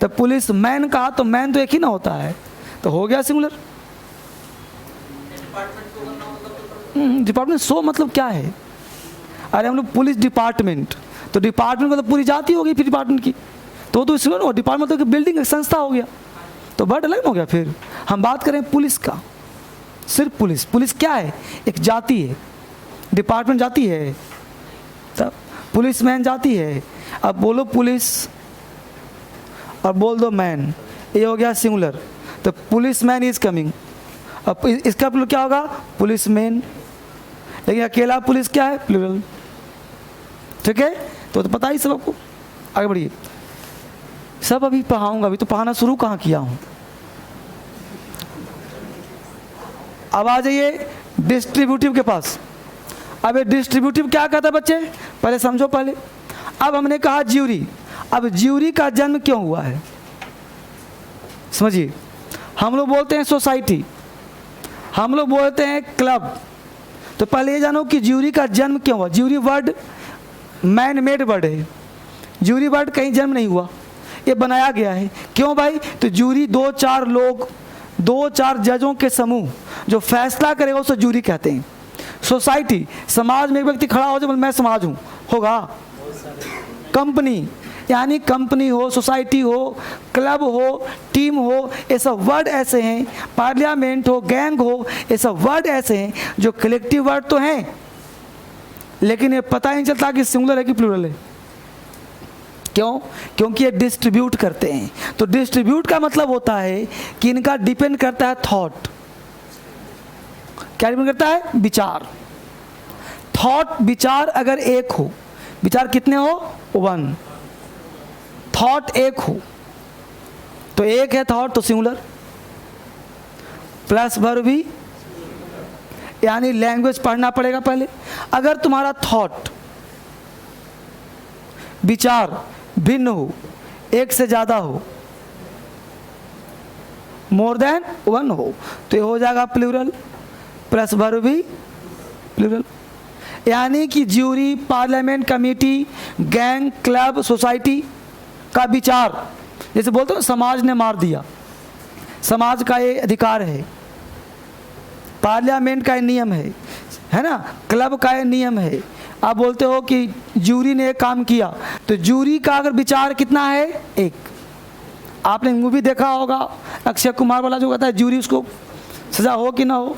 तो पुलिस मैन कहा तो मैन तो एक ही ना होता है, तो हो गया सिंगुलर। डिपार्टमेंट सो मतलब क्या है? अरे हम लोग पुलिस डिपार्टमेंट, तो डिपार्टमेंट मतलब पूरी जाति हो गई फिर डिपार्टमेंट की, तो सिंगुलर हो। डिपार्टमेंट तो बिल्डिंग एक संस्था हो गया, तो वर्ड अलग हो गया। फिर हम बात करें पुलिस का, सिर्फ पुलिस। पुलिस क्या है? एक जाति है। डिपार्टमेंट जाति है, तब पुलिस मैन जाति है। अब बोलो पुलिस और बोल दो मैन, ये हो गया सिंगुलर। तो पुलिस मैन इज कमिंग। अब इसका प्लूरल क्या होगा? Police man. लेकिन अकेला पुलिस क्या है? प्लूरल। ठीक है, तो पता ही सब आपको। आगे बढ़िए, सब अभी पढ़ाऊंगा, अभी तो पढ़ाना शुरू कहाँ किया हूँ। अब आ जाइए डिस्ट्रीब्यूटिव के पास। अब ये डिस्ट्रीब्यूटिव क्या कहता है बच्चे? पहले समझो पहले। अब हमने कहा ज्यूरी। अब ज्यूरी का जन्म क्यों हुआ है समझिए। हम लोग बोलते हैं सोसाइटी, हम लोग बोलते हैं क्लब। तो पहले ये जानो कि ज्यूरी का जन्म क्यों हुआ। Jury word man made word है। ज्यूरी वर्ड कहीं जन्म नहीं हुआ, ये बनाया गया है। क्यों भाई? तो ज्यूरी दो चार लोग, दो चार जजों के समूह जो फैसला करेगा उसे ज्यूरी कहते हैं। सोसाइटी, समाज में एक व्यक्ति खड़ा हो जाए मैं समाज हूँ, होगा। कंपनी, यानी कंपनी हो, सोसाइटी हो, क्लब हो, टीम हो, ये सब वर्ड ऐसे हैं। पार्लियामेंट हो, गैंग हो, ये सब वर्ड ऐसे हैं जो कलेक्टिव वर्ड तो हैं, लेकिन ये पता ही नहीं चलता कि सिंगुलर है कि प्लूरल है। क्यों? क्योंकि ये डिस्ट्रीब्यूट करते हैं। तो डिस्ट्रीब्यूट का मतलब होता है कि इनका डिपेंड करता है थॉट। क्या डिपेंड करता है? विचार। थॉट, विचार अगर एक हो, विचार कितने हो? वन। थॉट एक हो तो एक है थॉट, तो सिंगुलर। प्लस वर्ब भी, यानी लैंग्वेज पढ़ना पड़ेगा पहले। अगर तुम्हारा थॉट, विचार भिन्न हो, एक से ज्यादा हो, मोर देन वन हो, तो ये हो जाएगा प्लूरल। प्लस वर्ब भी प्लूरल। यानी कि jury, parliament, committee, gang, club, society का विचार, जैसे बोलते हो समाज ने मार दिया, समाज का ये अधिकार है, पार्लियामेंट का ये नियम है ना, क्लब का ये नियम है। आप बोलते हो कि ज्यूरी ने एक काम किया, तो ज्यूरी का अगर विचार कितना है? एक। आपने मूवी देखा होगा अक्षय कुमार वाला, जो कहता है ज्यूरी, उसको सजा हो कि ना हो।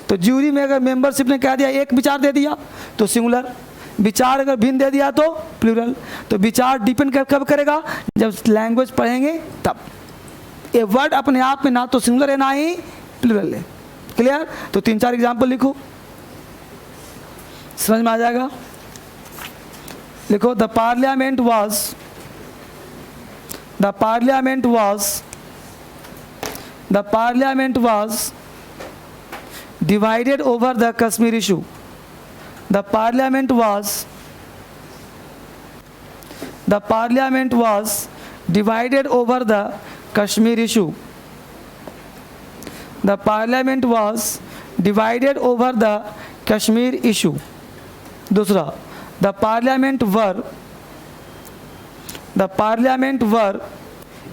तो ज्यूरी में अगर मेंबरशिप ने कह दिया, एक विचार दे दिया तो सिंगुलर, विचार अगर भिन्न दे दिया तो प्लूरल। तो विचार डिपेंड कब करेगा? जब लैंग्वेज पढ़ेंगे तब। ये वर्ड अपने आप में ना तो सिंगुलर है ना ही प्लूरल है। क्लियर? तो 3-4 एग्जाम्पल लिखो, समझ में आ जाएगा। लिखो, the parliament was divided over the Kashmir issue. The parliament was divided over the Kashmir issue. The parliament was divided over the Kashmir issue. दूसरा, the parliament were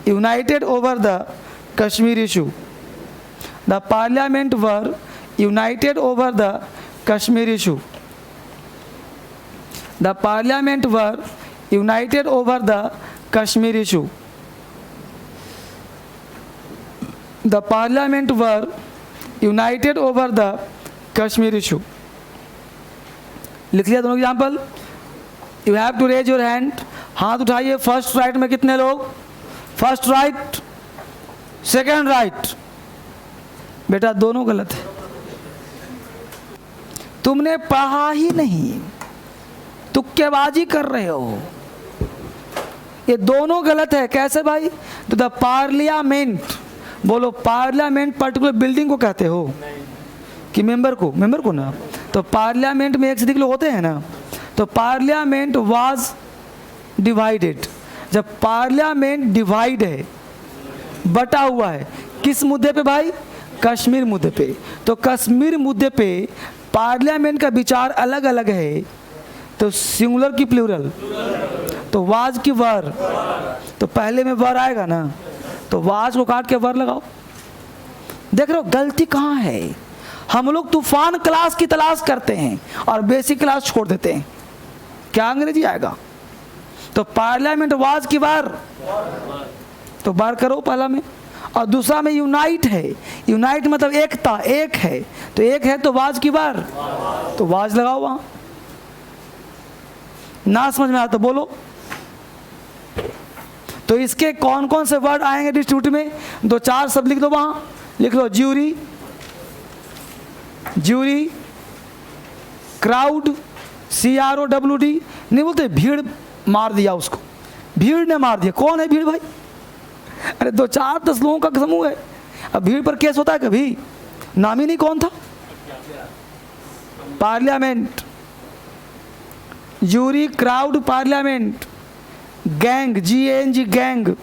united over the Kashmir issue. The parliament were united over the Kashmir issue. The parliament were united over the Kashmir issue. The parliament were united over the Kashmir issue. लिख लिया दोनों example? You have to raise your hand. हाथ उठाइए। फर्स्ट राइट में कितने लोग? First right, second right. बेटा दोनों गलत है, तुमने पढ़ा ही नहीं, तुक्केबाजी कर रहे हो। ये दोनों गलत है। कैसे भाई? तो द पार्लियामेंट, बोलो पार्लियामेंट पर्टिकुलर बिल्डिंग को कहते हो कि मेंबर को ना। तो पार्लियामेंट में एक से अधिक लोग होते हैं ना। तो पार्लियामेंट वाज डिवाइडेड। जब पार्लियामेंट डिवाइड है, बटा हुआ है, किस मुद्दे पे भाई? कश्मीर मुद्दे पे। तो कश्मीर मुद्दे पे पार्लियामेंट का विचार अलग अलग है, तो सिंगुलर की प्लूरल? तो वाज की वर? तो पहले में वर आएगा ना, तो वाज को काट के वर लगाओ। देख रहे हो गलती कहाँ है? हम लोग तूफान क्लास की तलाश करते हैं और बेसिक क्लास छोड़ देते हैं। क्या अंग्रेजी आएगा? तो पार्लियामेंट वाज की बार, तो बार करो पहला में। और दूसरा में यूनाइट है, यूनाइट मतलब एकता, एक है, तो एक है तो वाज की बार, तो वाज लगाओ वहां। ना समझ में आया तो बोलो। तो इसके कौन कौन से वर्ड आएंगे डिस्ट्रीब्यूट में? 2-4 शब्द लिख दो वहां, लिख लो ज्यूरी, ज्यूरी, क्राउड, CROWD। नहीं बोलते भीड़ मार दिया उसको, भीड़ ने मार दिया। कौन है भीड़ भाई? अरे 2-4-10 लोगों का समूह है। अब भीड़ पर केस होता है कभी? नाम ही नहीं कौन था? Parliament, jury, crowd, parliament, gang, GANG gang,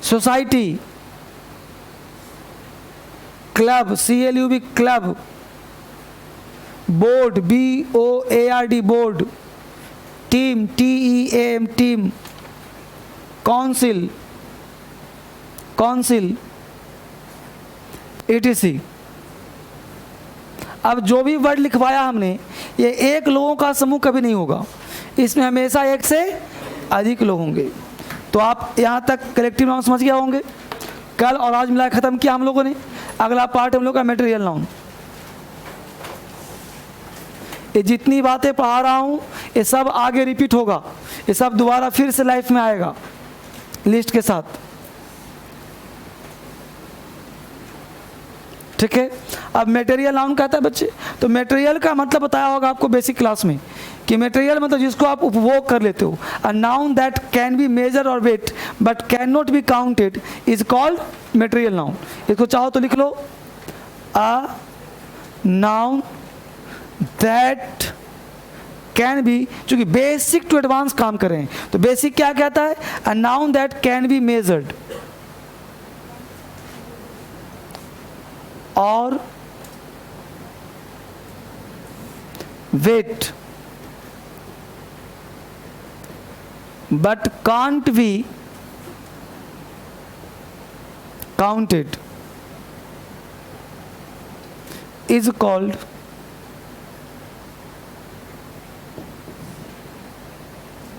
society, club, CLUB club, board, BOARD board, team, TEAM team, council, council, ETC। अब जो भी वर्ड लिखवाया हमने, ये एक लोगों का समूह कभी नहीं होगा, इसमें हमेशा एक से अधिक लोग होंगे। तो आप यहाँ तक कलेक्टिव नाउन समझ गए होंगे। कल और आज मिला खत्म किया हम लोगों ने। अगला पार्ट हम लोग का मटेरियल नाउन। ये जितनी बातें पढ़ा रहा हूँ ये सब आगे रिपीट होगा, ये सब दोबारा फिर से लाइफ में आएगा लिस्ट के साथ, ठीक है। अब मटेरियल नाउन कहता है बच्चे, तो मटेरियल का मतलब बताया होगा आपको बेसिक क्लास में कि मटेरियल मतलब जिसको आप उपभोग कर लेते हो। A noun that can be measure और weight but cannot be counted is called material noun. इसको चाहो तो लिख लो, a noun that can be, चूंकि बेसिक टू एडवांस काम कर रहे हैं तो बेसिक क्या कहता है? A noun that can be measured और weight but can't be counted is called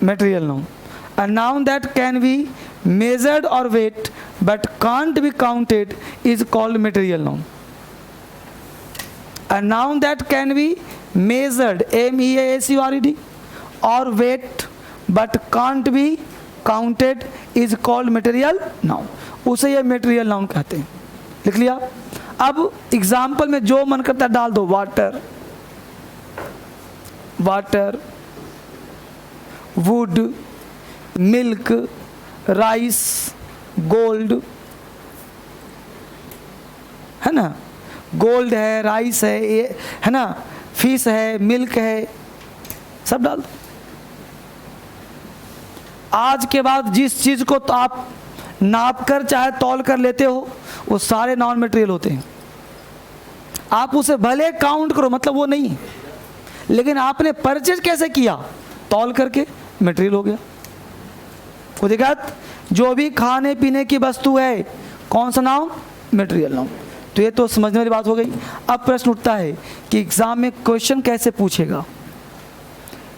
material noun. A noun that can be measured or weighed but can't be counted is called material noun. A noun that can be measured, MEASURED, or weighed but can't be counted is called material noun. उसे ये material noun कहते हैं। लिख लिया? अब एग्जाम्पल में जो मन करता है डाल दो। Water, water, would, milk, rice, gold, है ना, गोल्ड है, राइस है, ये है ना, फिश है, मिल्क है, सब डाल दो। आज के बाद जिस चीज को तो आप नाप कर चाहे तौल कर लेते हो वो सारे नॉन मटेरियल होते हैं। आप उसे भले काउंट करो, मतलब वो नहीं है, लेकिन आपने परचेज कैसे किया? तौल करके, मटेरियल हो गया। वो देखा, जो भी खाने पीने की वस्तु है कौन सा नाउन? Material noun. तो ये तो समझने वाली बात हो गई। अब प्रश्न उठता है कि एग्जाम में क्वेश्चन कैसे पूछेगा।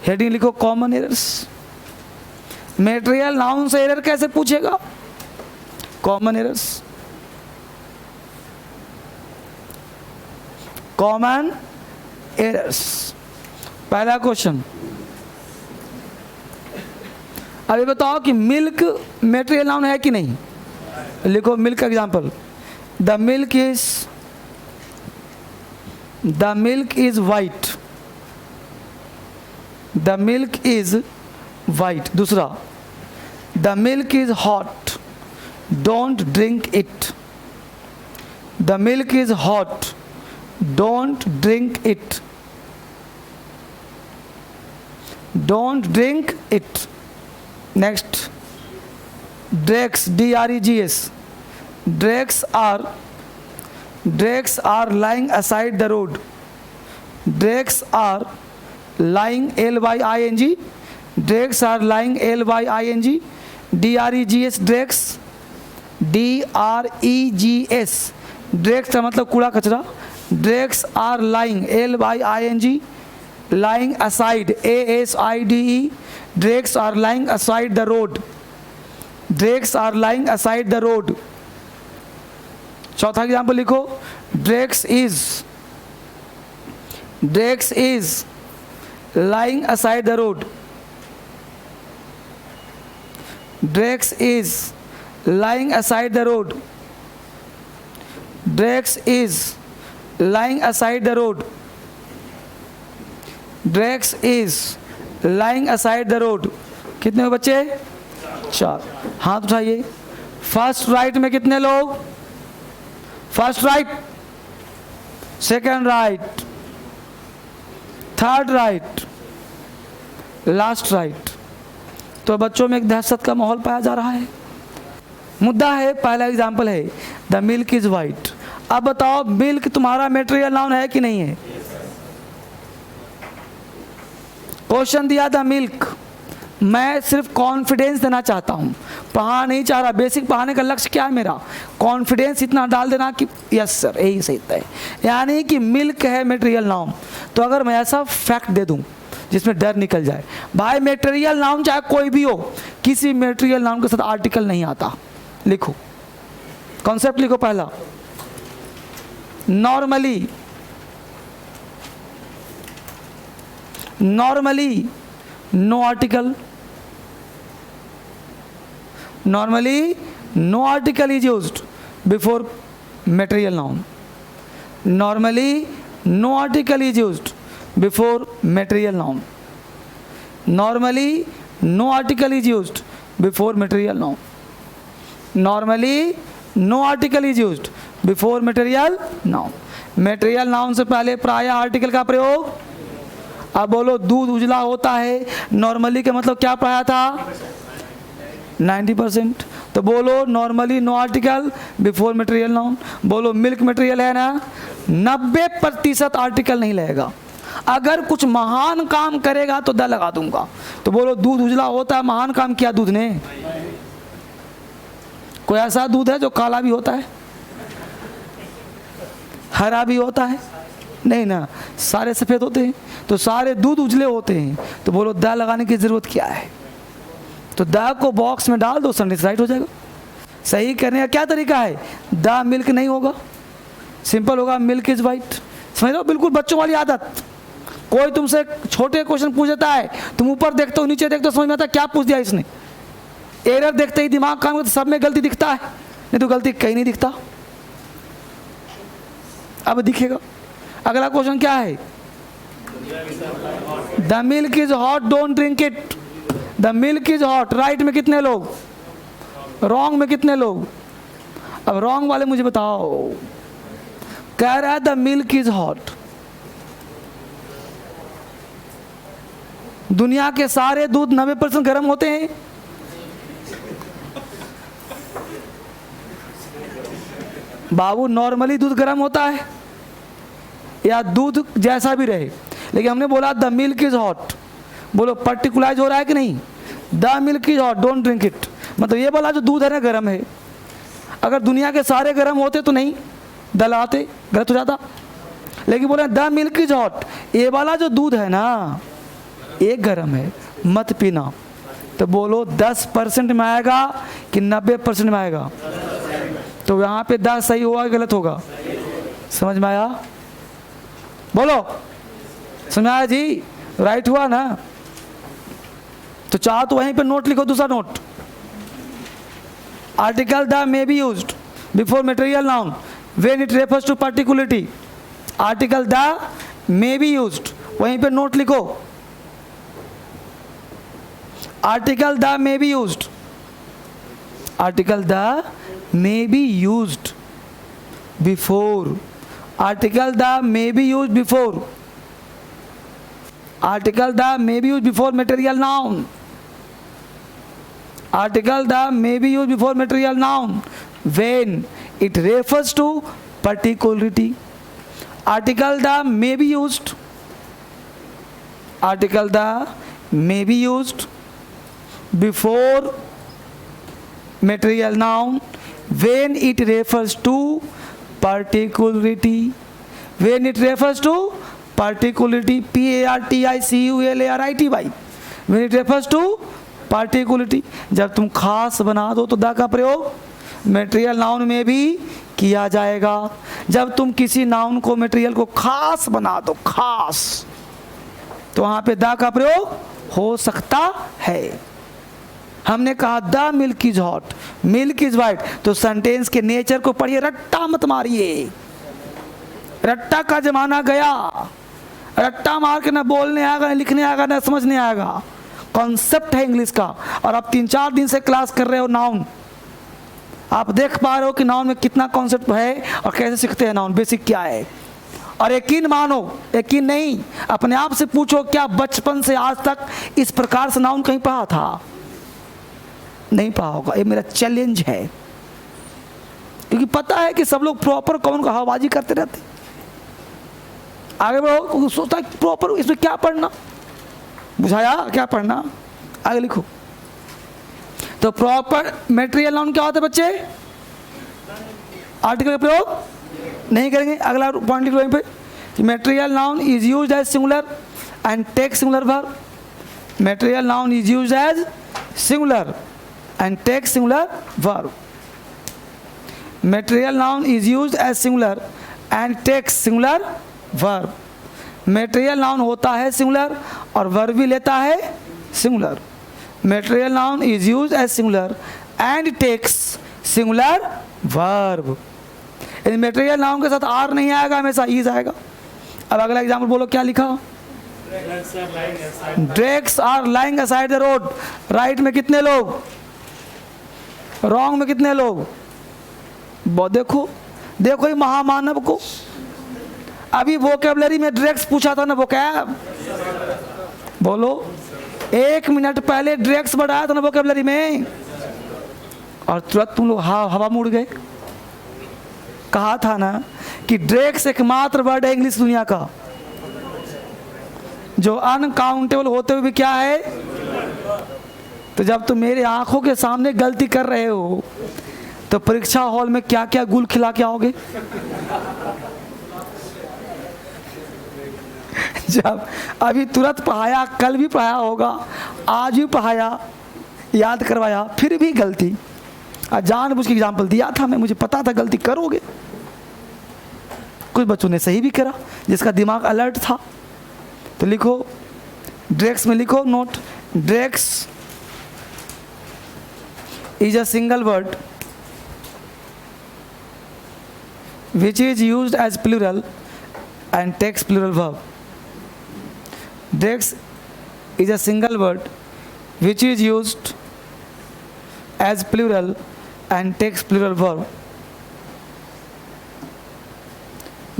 हेडिंग लिखो, कॉमन एरर्स। मटेरियल नाउन से एरर कैसे पूछेगा? Common errors, common errors. पहला क्वेश्चन, अभी बताओ कि मिल्क मटेरियल नाउन है कि नहीं? लिखो मिल्क का example. The milk is white, the milk is white. दूसरा, the milk is hot, don't drink it. The milk is hot, don't drink it, don't drink it. Next, dregs, DREGS, Drakes are lying aside the road. Drakes are lying, L-Y-I-N-G. Drakes are lying, L-Y-I-N-G. D-R-E-G-S, drakes. D-R-E-G-S. Drakes का मतलब कूड़ा कचरा. Drakes are lying, L-Y-I-N-G. Lying aside, A-S-I-D-E. Drakes are lying aside the road. Drakes are lying aside the road. चौथा एग्जाम्पल लिखो. Drakes is lying aside the road. Drakes is lying aside the road. Drakes is lying aside the road. Drakes is lying aside the road. कितने हुए बच्चे? 4. हाथ उठाइए. फर्स्ट राइट में कितने लोग? First right, second right, third right, last right. तो बच्चों में एक दहशत का माहौल पाया जा रहा है. मुद्दा है, पहला एग्जाम्पल है द मिल्क इज वाइट. अब बताओ मिल्क तुम्हारा मेटेरियल नाउन है कि नहीं है? क्वेश्चन दिया द मिल्क. मैं सिर्फ कॉन्फिडेंस देना चाहता हूँ, पढ़ाना नहीं चाह रहा. बेसिक पढ़ाने का लक्ष्य क्या है मेरा? कॉन्फिडेंस इतना डाल देना कि यस सर यही सही है. यानी कि मिल्क है मेटेरियल नाउन. तो अगर मैं ऐसा फैक्ट दे दूँ जिसमें डर निकल जाए, भाई मेटेरियल नाउन चाहे कोई भी हो, किसी मेटेरियल नाउन के साथ आर्टिकल नहीं आता. लिखो, कॉन्सेप्ट लिखो. पहला, normally no article. Normally, no article is used before material noun. Normally, no article is used before material noun. Normally, no article is used before material noun. Normally, no article is used before material noun. Material noun से पहले प्रायः आर्टिकल का प्रयोग. अब बोलो दूध उजला होता है, नॉर्मली का मतलब क्या पढ़ाया था? 90%. तो बोलो normally no article before material noun. बोलो मिल्क मटेरियल है ना, 90% आर्टिकल नहीं लगेगा. अगर कुछ महान काम करेगा तो द लगा दूंगा. तो बोलो दूध उजला होता है, महान काम किया दूध ने? कोई ऐसा दूध है जो काला भी होता है, हरा भी होता है? नहीं ना, सारे सफेद होते हैं. तो सारे दूध उजले होते हैं. तो बोलो द लगाने की जरूरत क्या है? तो द को बॉक्स में डाल दो, सेंटेंस राइट हो जाएगा. सही करने का क्या तरीका है? द मिल्क नहीं होगा, सिंपल होगा मिल्क इज वाइट. समझ लो, बिल्कुल बच्चों वाली आदत. कोई तुमसे छोटे क्वेश्चन पूछ देता है, तुम ऊपर देखते हो नीचे देखते हो, समझ में आता क्या पूछ दिया इसने. एरर देखते ही दिमाग काम करते, सब में गलती दिखता है, नहीं तो गलती कहीं नहीं दिखता. अब दिखेगा. अगला क्वेश्चन क्या है? The milk is hot, don't drink it. The milk is hot, right में कितने लोग? रॉन्ग में कितने लोग? अब रॉन्ग वाले मुझे बताओ. कह रहा है द मिल्क इज हॉट. दुनिया के सारे दूध 90% गर्म होते हैं. बाबू नॉर्मली दूध गर्म होता है या दूध जैसा भी रहे, लेकिन हमने बोला द मिल्क इज हॉट. बोलो पर्टिकुलराइज हो रहा है कि नहीं? The milk is hot, don't drink it. मतलब ये बोला जो दूध है ना गर्म है. अगर दुनिया के सारे गर्म होते तो नहीं द लाते, गलत हो जाता. लेकिन बोले द मिल्क इज हॉट, ये वाला जो दूध है ना ये गर्म है, मत पीना. तो बोलो 10% में आएगा कि 90% में आएगा? तो यहाँ पे 10 सही होगा कि गलत होगा? समझ में आया? बोलो समझ आया जी? राइट हुआ ना? तो चाहो तो वहीं पे नोट लिखो. दूसरा note, article the may be used before material noun when it refers to particularity. Article the may be used, वहीं पे नोट लिखो. Article the may be used, article the may be used before. Article the may be used before. Article the may be used before material noun. Article the may be used before material noun when it refers to particularity. Article the may be used. Article the may be used before material noun when it refers to particularity. When it refers to particularity, particularity. When it refers to particularity, जब तुम खास बना दो तो द का प्रयोग मेटेरियल नाउन में भी किया जाएगा। जब तुम किसी नाउन को मेटेरियल को खास बना दो, खास, तो वहां पे द का प्रयोग हो सकता है। हमने कहा the milk is hot, milk is white, तो सेंटेंस के नेचर को पढ़िए, रट्टा मत मारिए। रट्टा का जमाना गया, रट्टा मार के ना बोलने आएगा, ना लिखने आएगा, ना समझने आएगा। कॉन्सेप्ट है इंग्लिश का। और आप 3-4 दिन से क्लास कर रहे हो नाउन, आप देख पा रहे हो कि नाउन में कितना कॉन्सेप्ट है और कैसे सीखते हैं नाउन, बेसिक क्या है। और यकीन मानो, यकीन नहीं, अपने आप से पूछो, क्या बचपन से आज तक इस प्रकार से नाउन कहीं पढ़ा था? नहीं पढ़ा होगा। ये मेरा चैलेंज है, क्योंकि पता है कि सब लोग प्रॉपर कौन का हवाबाजी करते रहते। आगे बढ़ो, सोचता है प्रॉपर इसमें क्या पढ़ना, बुझाया क्या पढ़ना, आगे लिखो। तो प्रॉपर मेटेरियल नाउन क्या होता है बच्चे? आर्टिकल का प्रयोग नहीं करेंगे। अगला पॉइंट लिख लो यहीं पे, material noun is used as singular and takes singular verb. Material noun is used as singular and takes singular verb. Material noun is used as singular and takes singular verb. Material noun होता है सिंगुलर और वर्ब भी लेता है singular. Material noun is used as singular and takes singular verb. यदि मेटेरियल नाउन के साथ आर नहीं आएगा, हमेशा ईज आएगा। अब अगला एग्जाम्पल बोलो, क्या लिखा? Drags are lying aside the road. Right में कितने लोग, रॉन्ग में कितने लोग? देखो देखो ये महामानव को, अभी वोकेबलरी में ड्रैग्स पूछा था ना, वोकैब बोलो, 1 मिनट पहले ड्रैग्स बढ़ाया था ना वोकेबलरी में, और तुरंत तुम लोग हवा मुड़ गए। कहा था ना कि ड्रैग्स एकमात्र वर्ड है इंग्लिश दुनिया का जो अनकाउंटेबल होते हुए भी क्या है। तो जब तुम मेरे आंखों के सामने गलती कर रहे हो, तो परीक्षा हॉल में क्या क्या गुल खिला के आओगे? जब अभी तुरंत पढ़ाया, कल भी पढ़ाया होगा, आज भी पढ़ाया, याद करवाया, फिर भी गलती। जानबूझ के एग्जाम्पल दिया था मैं, मुझे पता था गलती करोगे। कुछ बच्चों ने सही भी करा, जिसका दिमाग अलर्ट था। तो लिखो, ड्रैग्स में लिखो note, drags is a single word which is used as plural and takes plural verb. Dregs is a single word which is used as plural and takes plural verb.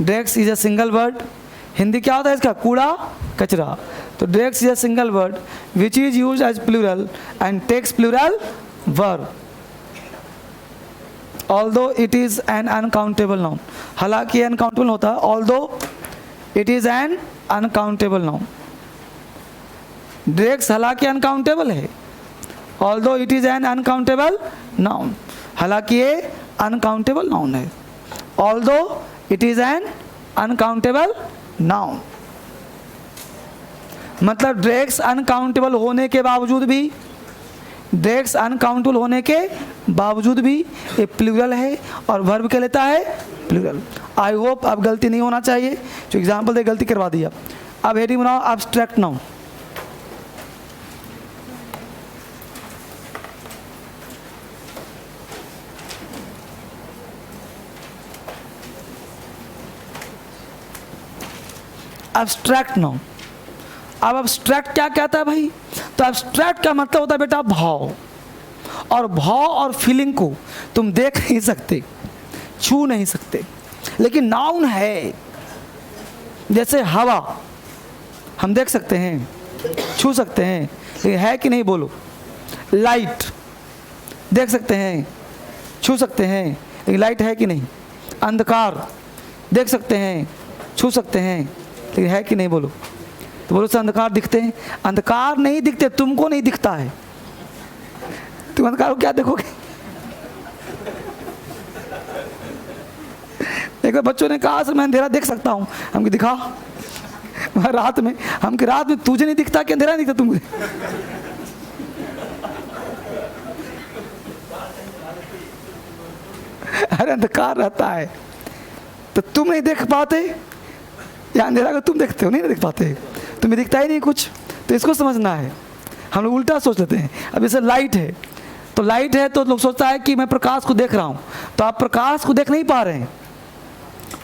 Dregs is a single word. Hindi क्या होता है इसका? कूड़ा कचरा। तो dregs is a single word which is used as plural and takes plural verb. Although it is an uncountable noun, हालांकि अनकाउंटेबल होता है। Although it is an uncountable noun, drags हालांकि अनकाउंटेबल है। Although it is an uncountable noun, हालांकि ये अनकाउंटेबल नाउन है। Although it is an uncountable noun, मतलब ड्रैग्स अनकाउंटेबल होने के बावजूद भी, ड्रैग्स अनकाउंटेबल होने के बावजूद भी ये प्लूरल है और वर्ब क्या लेता है? प्लूरल। आई होप अब गलती नहीं होना चाहिए, जो एग्जाम्पल दे गलती करवा दिया। अब हेडिंग बनाओ, एब्स्ट्रैक्ट नाउन। Abstract noun. अब एब्स्ट्रैक्ट क्या कहता है भाई? तो एब्स्ट्रैक्ट का मतलब होता है बेटा भाव, और भाव और फीलिंग को तुम देख नहीं सकते, छू नहीं सकते, लेकिन नाउन है। जैसे हवा हम देख सकते हैं, छू सकते हैं, लेकिन है कि नहीं बोलो? लाइट देख सकते हैं, छू सकते हैं, लेकिन लाइट है कि नहीं? अंधकार देख सकते हैं, छू सकते हैं, लेकिन है कि नहीं बोलो? तो बोलो से अंधकार दिखते हैं? अंधकार नहीं दिखते, तुमको नहीं दिखता है। तुम अंधकार को क्या देखोगे? एक बार बच्चों ने कहा सर मैं अंधेरा देख सकता हूँ। हम कि दिखा। रात में हम कि रात में तुझे नहीं दिखता कि अंधेरा नहीं दिखता तुमको? अरे अंधकार रहता है तो तुम नहीं देख पाते या अंधेरा को तुम देखते हो? नहीं देख पाते, तुम्हें दिखता ही नहीं कुछ। तो इसको समझना है। हम लोग उल्टा सोच लेते हैं। अब जैसे लाइट है तो लाइट है तो लोग सोचता है कि मैं प्रकाश को देख रहा हूँ, तो आप प्रकाश को देख नहीं पा रहे हैं,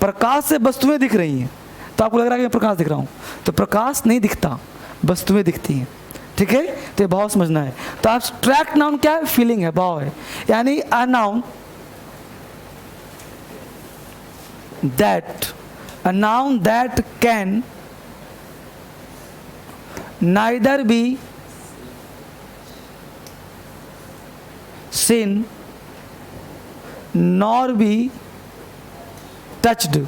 प्रकाश से वस्तुएं दिख रही हैं, तो आपको लग रहा है कि मैं प्रकाश दिख रहा हूँ। तो प्रकाश नहीं दिखता, वस्तुएं दिखती हैं। ठीक है, तो ये भाव समझना है। तो एब्स्ट्रैक्ट नाउन क्या है? फीलिंग है, भाव है। यानी a noun that can neither be seen nor be touched,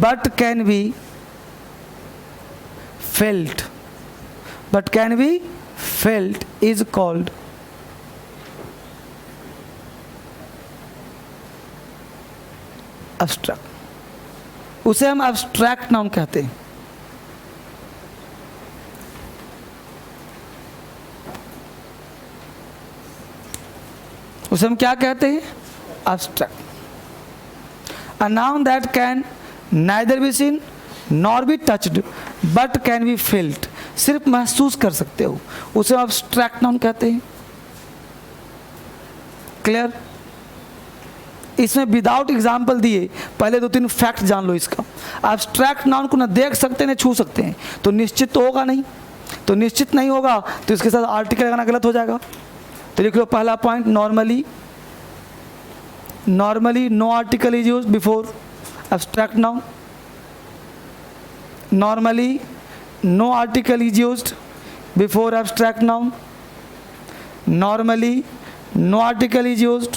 but can be felt is called abstract. उसे हम एब्स्ट्रैक्ट नाउन कहते हैं। उसे हम क्या कहते हैं? Abstract. A noun that can neither be seen nor be touched but can be field, सिर्फ महसूस कर सकते हो, उसे हम एब्स्ट्रैक्ट नाउन कहते हैं। क्लियर? इसमें विदाउट एग्जाम्पल दिए पहले 2-3 फैक्ट जान लो इसका। एब्स्ट्रैक्ट नाउन को ना देख सकते ना छू सकते हैं, तो निश्चित तो होगा नहीं। तो निश्चित नहीं होगा तो इसके साथ आर्टिकल लगाना गलत हो जाएगा। तो लिख लो पहला point, normally no article is used before abstract noun. Normally no article is used before abstract noun. Normally no article is used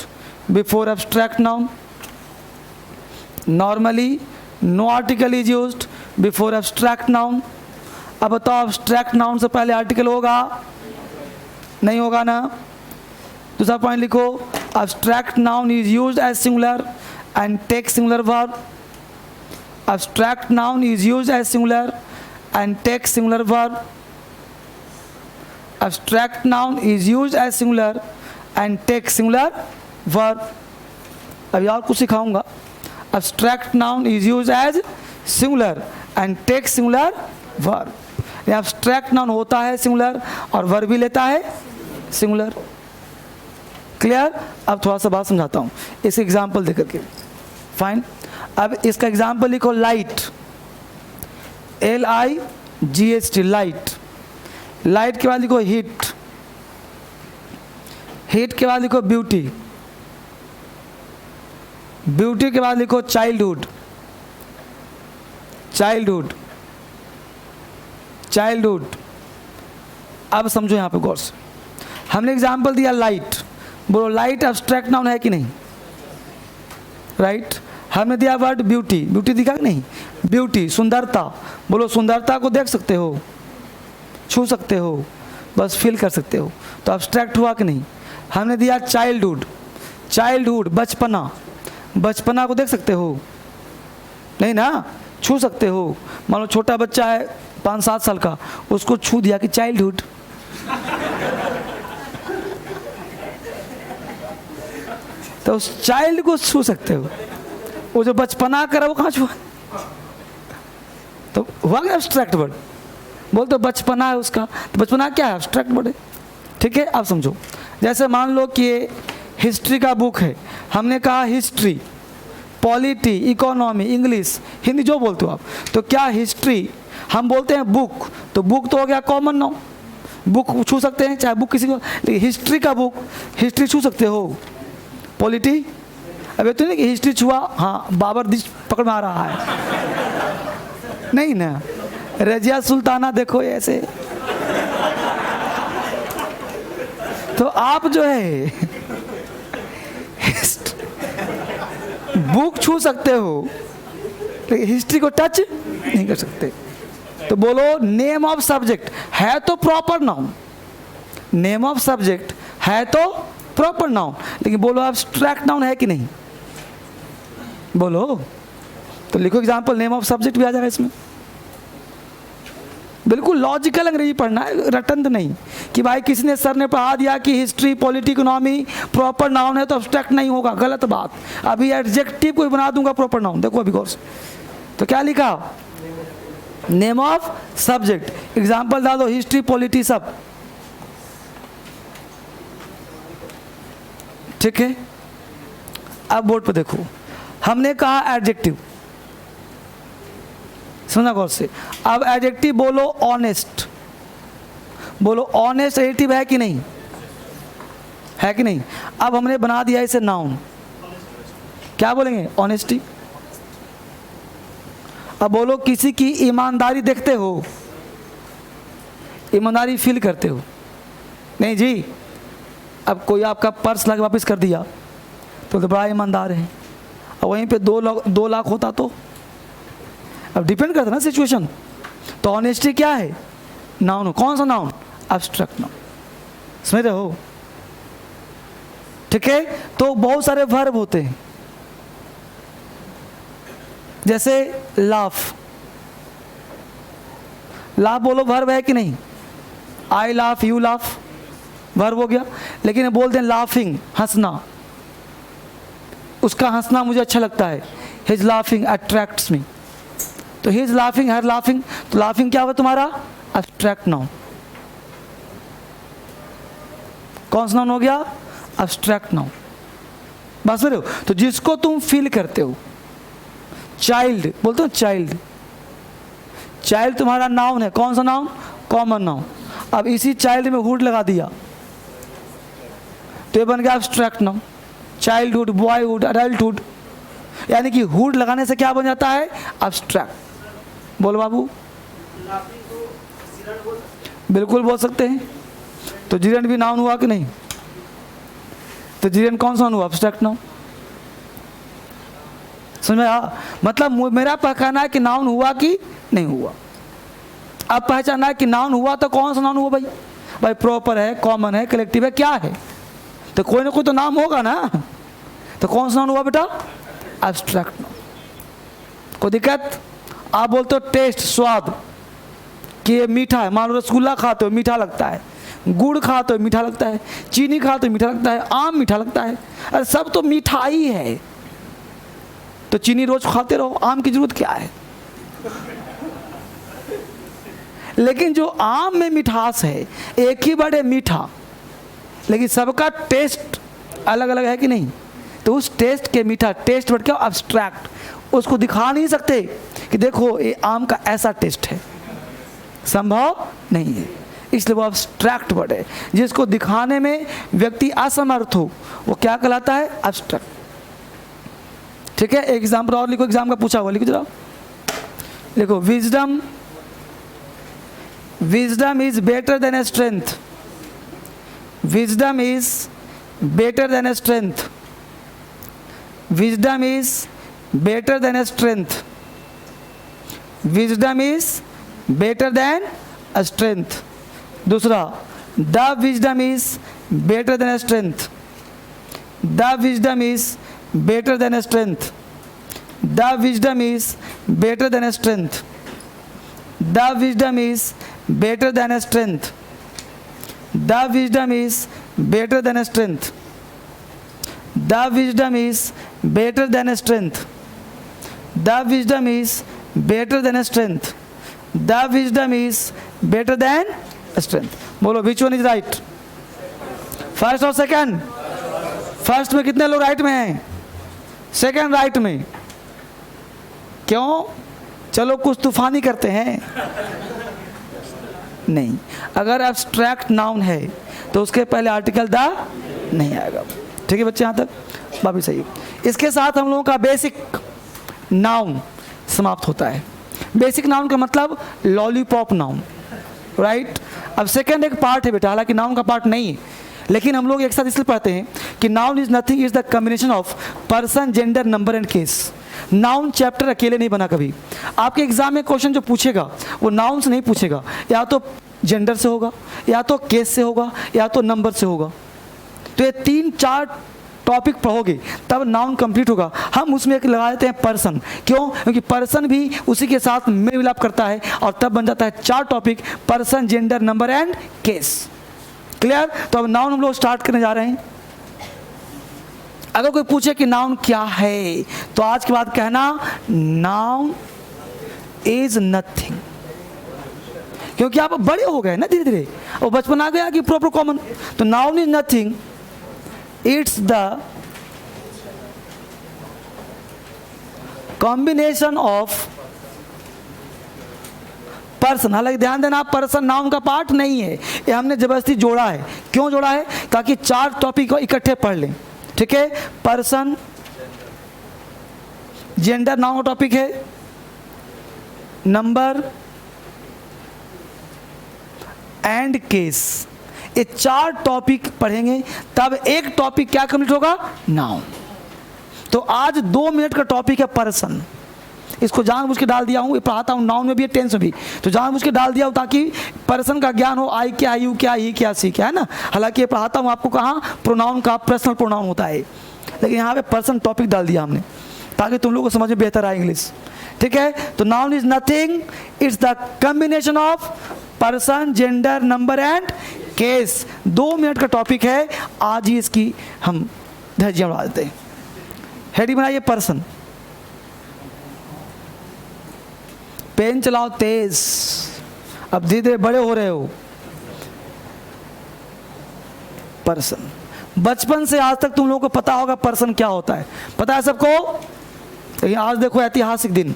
before abstract noun. Normally no article is used before abstract noun. अब बताओ abstract noun से पहले आर्टिकल होगा? नहीं होगा ना। दूसरा पॉइंट लिखो, abstract noun is used as singular and takes singular verb. Abstract noun is used as singular and takes singular verb. Abstract noun is used as singular and takes singular verb. अभी और कुछ सिखाऊंगा। Abstract noun is used as singular and takes singular verb. Abstract noun होता है singular और verb भी लेता है singular. क्लियर? अब थोड़ा सा बात समझाता हूँ इस एग्जाम्पल देकर के। फाइन, अब इसका एग्जाम्पल लिखो, लाइट, LIGHT, लाइट। लाइट के बाद लिखो हीट, हीट के बाद लिखो ब्यूटी, ब्यूटी के बाद लिखो चाइल्डहुड, चाइल्डहुड, चाइल्डहुड। अब समझो यहाँ पे गौर से, हमने एग्जाम्पल दिया लाइट। बोलो लाइट एब्स्ट्रैक्ट नाउन है कि नहीं? राइट। हमने दिया वर्ड ब्यूटी, ब्यूटी दिखा कि नहीं? ब्यूटी, सुंदरता। बोलो सुंदरता को देख सकते हो, छू सकते हो, बस फील कर सकते हो, तो एब्स्ट्रैक्ट हुआ कि नहीं? हमने दिया चाइल्डहुड, चाइल्डहुड बचपना, बचपना को देख सकते हो? नहीं ना, छू सकते हो। मान लो छोटा बच्चा है 5-7 साल का, उसको छू दिया कि चाइल्डहुड, तो उस चाइल्ड को छू सकते हो। वो जो बचपना करा वो कहाँ छुआ? तो हुआ क्या एब्स्ट्रैक्ट वर्ड? बोलते बचपना है उसका, तो बचपना क्या है? एब्स्ट्रैक्ट वर्ड है। ठीक है, आप समझो। जैसे मान लो कि ये हिस्ट्री का बुक है, हमने कहा history, polity, economy, English, Hindi जो बोलते हो आप, तो क्या हिस्ट्री हम बोलते हैं बुक, तो बुक तो हो गया कॉमन नाउन, बुक छू सकते हैं चाहे बुक किसी को, लेकिन हिस्ट्री का बुक, हिस्ट्री छू सकते हो? पॉलिटी अबे तो नहीं कि हिस्ट्री छुआ, हाँ बाबर दिश पकड़ में आ रहा है, नहीं ना। रजिया सुल्ताना देखो ऐसे, तो आप जो है बुक छू सकते हो लेकिन हिस्ट्री को टच नहीं कर सकते। तो बोलो नेम ऑफ सब्जेक्ट है तो proper noun, name of subject है तो प्रॉपर नाउन, लेकिन बोलो एब्स्ट्रैक्ट नाउन है कि नहीं? बोलो। तो लिखो एग्जांपल, नेम ऑफ सब्जेक्ट भी आ जाएगा इसमें। बिल्कुल लॉजिकल अंग्रेजी पढ़ना है, रटंत नहीं कि भाई किसी ने सर ने पढ़ा दिया कि history polity economy proper noun है तो एब्स्ट्रैक्ट नहीं होगा, गलत बात। अभी एडजेक्टिव कोई बना दूंगा प्रॉपर नाउन, देखो अभी गौर से। तो क्या लिखा? Name of subject. एग्जाम्पल डाल दो, हिस्ट्री पॉलिटी सब। ठीक है, अब बोर्ड पे देखो, हमने कहा एडजेक्टिव, सुना गौर से। अब एडजेक्टिव बोलो ऑनेस्ट, बोलो ऑनेस्ट एडजेक्टिव है कि नहीं? है कि नहीं? अब हमने बना दिया इसे नाउन, क्या बोलेंगे? ऑनेस्टी। अब बोलो किसी की ईमानदारी देखते हो, ईमानदारी फील करते हो? नहीं जी। अब कोई आपका पर्स लाके वापस कर दिया तो बड़ा ईमानदार है, और वहीं पे 2 लाख होता तो? अब डिपेंड करता है ना सिचुएशन। तो ऑनेस्टी क्या है? नाउन हो। कौन सा नाउन? Abstract noun. समझ रहे हो? ठीक है। तो बहुत सारे वर्ब होते हैं, जैसे लाफ। लाफ बोलो वर्ब है कि नहीं? आई लाफ, यू लाफ, वर्ब हो गया। लेकिन बोलते हैं लाफिंग, हंसना, उसका हंसना मुझे अच्छा लगता है, हिज लाफिंग अट्रैक्ट्स मी। तो हिज लाफिंग, हर लाफिंग, तो लाफिंग क्या हुआ तुम्हारा? Abstract noun. कौन सा नाउन हो गया? Abstract noun. बस रहे हो? तो जिसको तुम फील करते हो, चाइल्ड बोलते हो, चाइल्ड, चाइल्ड तुम्हारा नाउन है। कौन सा नाउन? Common noun. अब इसी चाइल्ड में हुड लगा दिया तो ये बन गया abstract noun. Childhood, boyhood, adulthood, यानी कि हुड लगाने से क्या बन जाता है? एब्स्ट्रैक्ट। बोलो बाबू। बिल्कुल बोल सकते हैं। तो जिरेंट भी नाउन हुआ कि नहीं? तो जिरेंट कौन सा नाउन हुआ? Abstract noun. समझ में आया? मतलब मेरा पहचाना है कि नाउन हुआ कि नहीं हुआ। अब पहचाना है कि नाउन हुआ तो कौन सा नाउन हुआ भाई? भाई प्रॉपर है, कॉमन है, कलेक्टिव है, क्या है? तो कोई ना कोई तो नाम होगा ना। तो कौन सा नाउन हुआ बेटा? Abstract noun. कोई दिक्कत? आप बोलते हो टेस्ट, स्वाद, कि ये मीठा है। मान लो रसगुल्ला खाते हो, मीठा लगता है, गुड़ खाते हो, मीठा लगता है, चीनी खाते हो, मीठा लगता है, आम मीठा लगता है। अरे सब तो मिठाई है, तो चीनी रोज खाते रहो, आम की जरूरत क्या है? लेकिन जो आम में मिठास है, एक ही वर्ड है मीठा, लेकिन सबका टेस्ट अलग अलग है कि नहीं? तो उस टेस्ट के मीठा, टेस्ट वर्ड क्या? एब्स्ट्रैक्ट। उसको दिखा नहीं सकते कि देखो ये आम का ऐसा टेस्ट है, संभव नहीं है, इसलिए वो एब्स्ट्रैक्ट वर्ड है। जिसको दिखाने में व्यक्ति असमर्थ हो वो क्या कहलाता है? एब्स्ट्रैक्ट। ठीक है। एक एग्जाम्पल और लिखो, एग्जाम का पूछा हुआ, लिखो जरा, लिखो wisdom, wisdom is better than a strength. Wisdom is better than a strength. Wisdom is better than a strength. Wisdom is better than a strength। दूसरा, the wisdom is better than a strength। the wisdom is better than a strength। the wisdom is better than a strength। the wisdom is better than a strength। the wisdom is better than a strength। the wisdom is better than a strength। the wisdom is better than a strength। the wisdom is better than strength। बोलो which one is right? First और सेकंड? फर्स्ट में कितने लोग राइट में हैं? सेकंड राइट में। क्यों? चलो कुछ तूफानी करते हैं। नहीं, अगर एब्स्ट्रैक्ट नाउन है तो उसके पहले आर्टिकल द नहीं आएगा। ठीक है बच्चे, यहाँ तक बात भी सही है। इसके साथ हम लोगों का बेसिक नाउन समाप्त होता है। बेसिक नाउन का मतलब लॉलीपॉप नाउन, राइट। अब सेकंड एक पार्ट है बेटा, हालांकि नाउन का पार्ट नहीं है, लेकिन हम लोग एक साथ इसलिए पढ़ते हैं कि noun is nothing is the combination of person, gender, number and case. Noun chapter अकेले नहीं बना कभी। आपके एग्जाम में क्वेश्चन जो पूछेगा वो नाउन से नहीं पूछेगा, या तो जेंडर से होगा, या तो केस से होगा, या तो नंबर से होगा। तो ये 3-4 टॉपिक पढ़ोगे तब नाउन कंप्लीट होगा। हम उसमें एक लगा देते हैं पर्सन। क्यों? क्योंकि पर्सन भी उसी के साथ मेल मिलाप करता है और तब बन जाता है 4 topic, person, gender, number and case. Clear? तो अब नाउन हम लोग स्टार्ट करने जा रहे हैं। अगर कोई पूछे कि नाउन क्या है तो आज के बाद कहना नाउन इज नथिंग। क्योंकि आप बड़े हो गए ना धीरे धीरे, और बचपन आ गया कि प्रॉपर कॉमन। तो noun is nothing, it's the combination of person. हालांकि ध्यान देना, पर्सन नाउन का पार्ट नहीं है, ये हमने जबरदस्ती जोड़ा है। क्यों जोड़ा है? ताकि 4 टॉपिक को इकट्ठे पढ़ लें। ठीक है? पर्सन, जेंडर नाउन का टॉपिक है, नंबर एंड केस, ये 4 टॉपिक पढ़ेंगे तब एक टॉपिक क्या कंप्लीट होगा? नाउन। तो आज 2 मिनट का टॉपिक है पर्सन। इसको जानबूझ के डाल दिया हूँ, ये पढ़ाता हूँ नाउन में भी, टेंस में भी, तो जानबूझ के डाल दिया हूँ ताकि पर्सन का ज्ञान हो। आई क्या, यू क्या, ही क्या, सी क्या, है ना। हालांकि ये पढ़ाता हूँ आपको कहाँ, प्रोनाउन का, पर्सनल प्रोनाउन होता है, लेकिन यहाँ पे पर्सन टॉपिक डाल दिया हमने ताकि तुम लोगों को समझ में बेहतर आए इंग्लिश। ठीक है? तो noun is nothing, it's the combination of person, gender, number and case. 2 minute का टॉपिक है, आज ही इसकी हम धज्जियां उड़ा देते हैं। हेडिंग बनाइए पर्सन। पेन चलाओ तेज, अब धीरे धीरे बड़े हो रहे हो। पर्सन, बचपन से आज तक तुम लोगों को पता होगा पर्सन क्या होता है, पता है सबको? लेकिन आज देखो ऐतिहासिक दिन,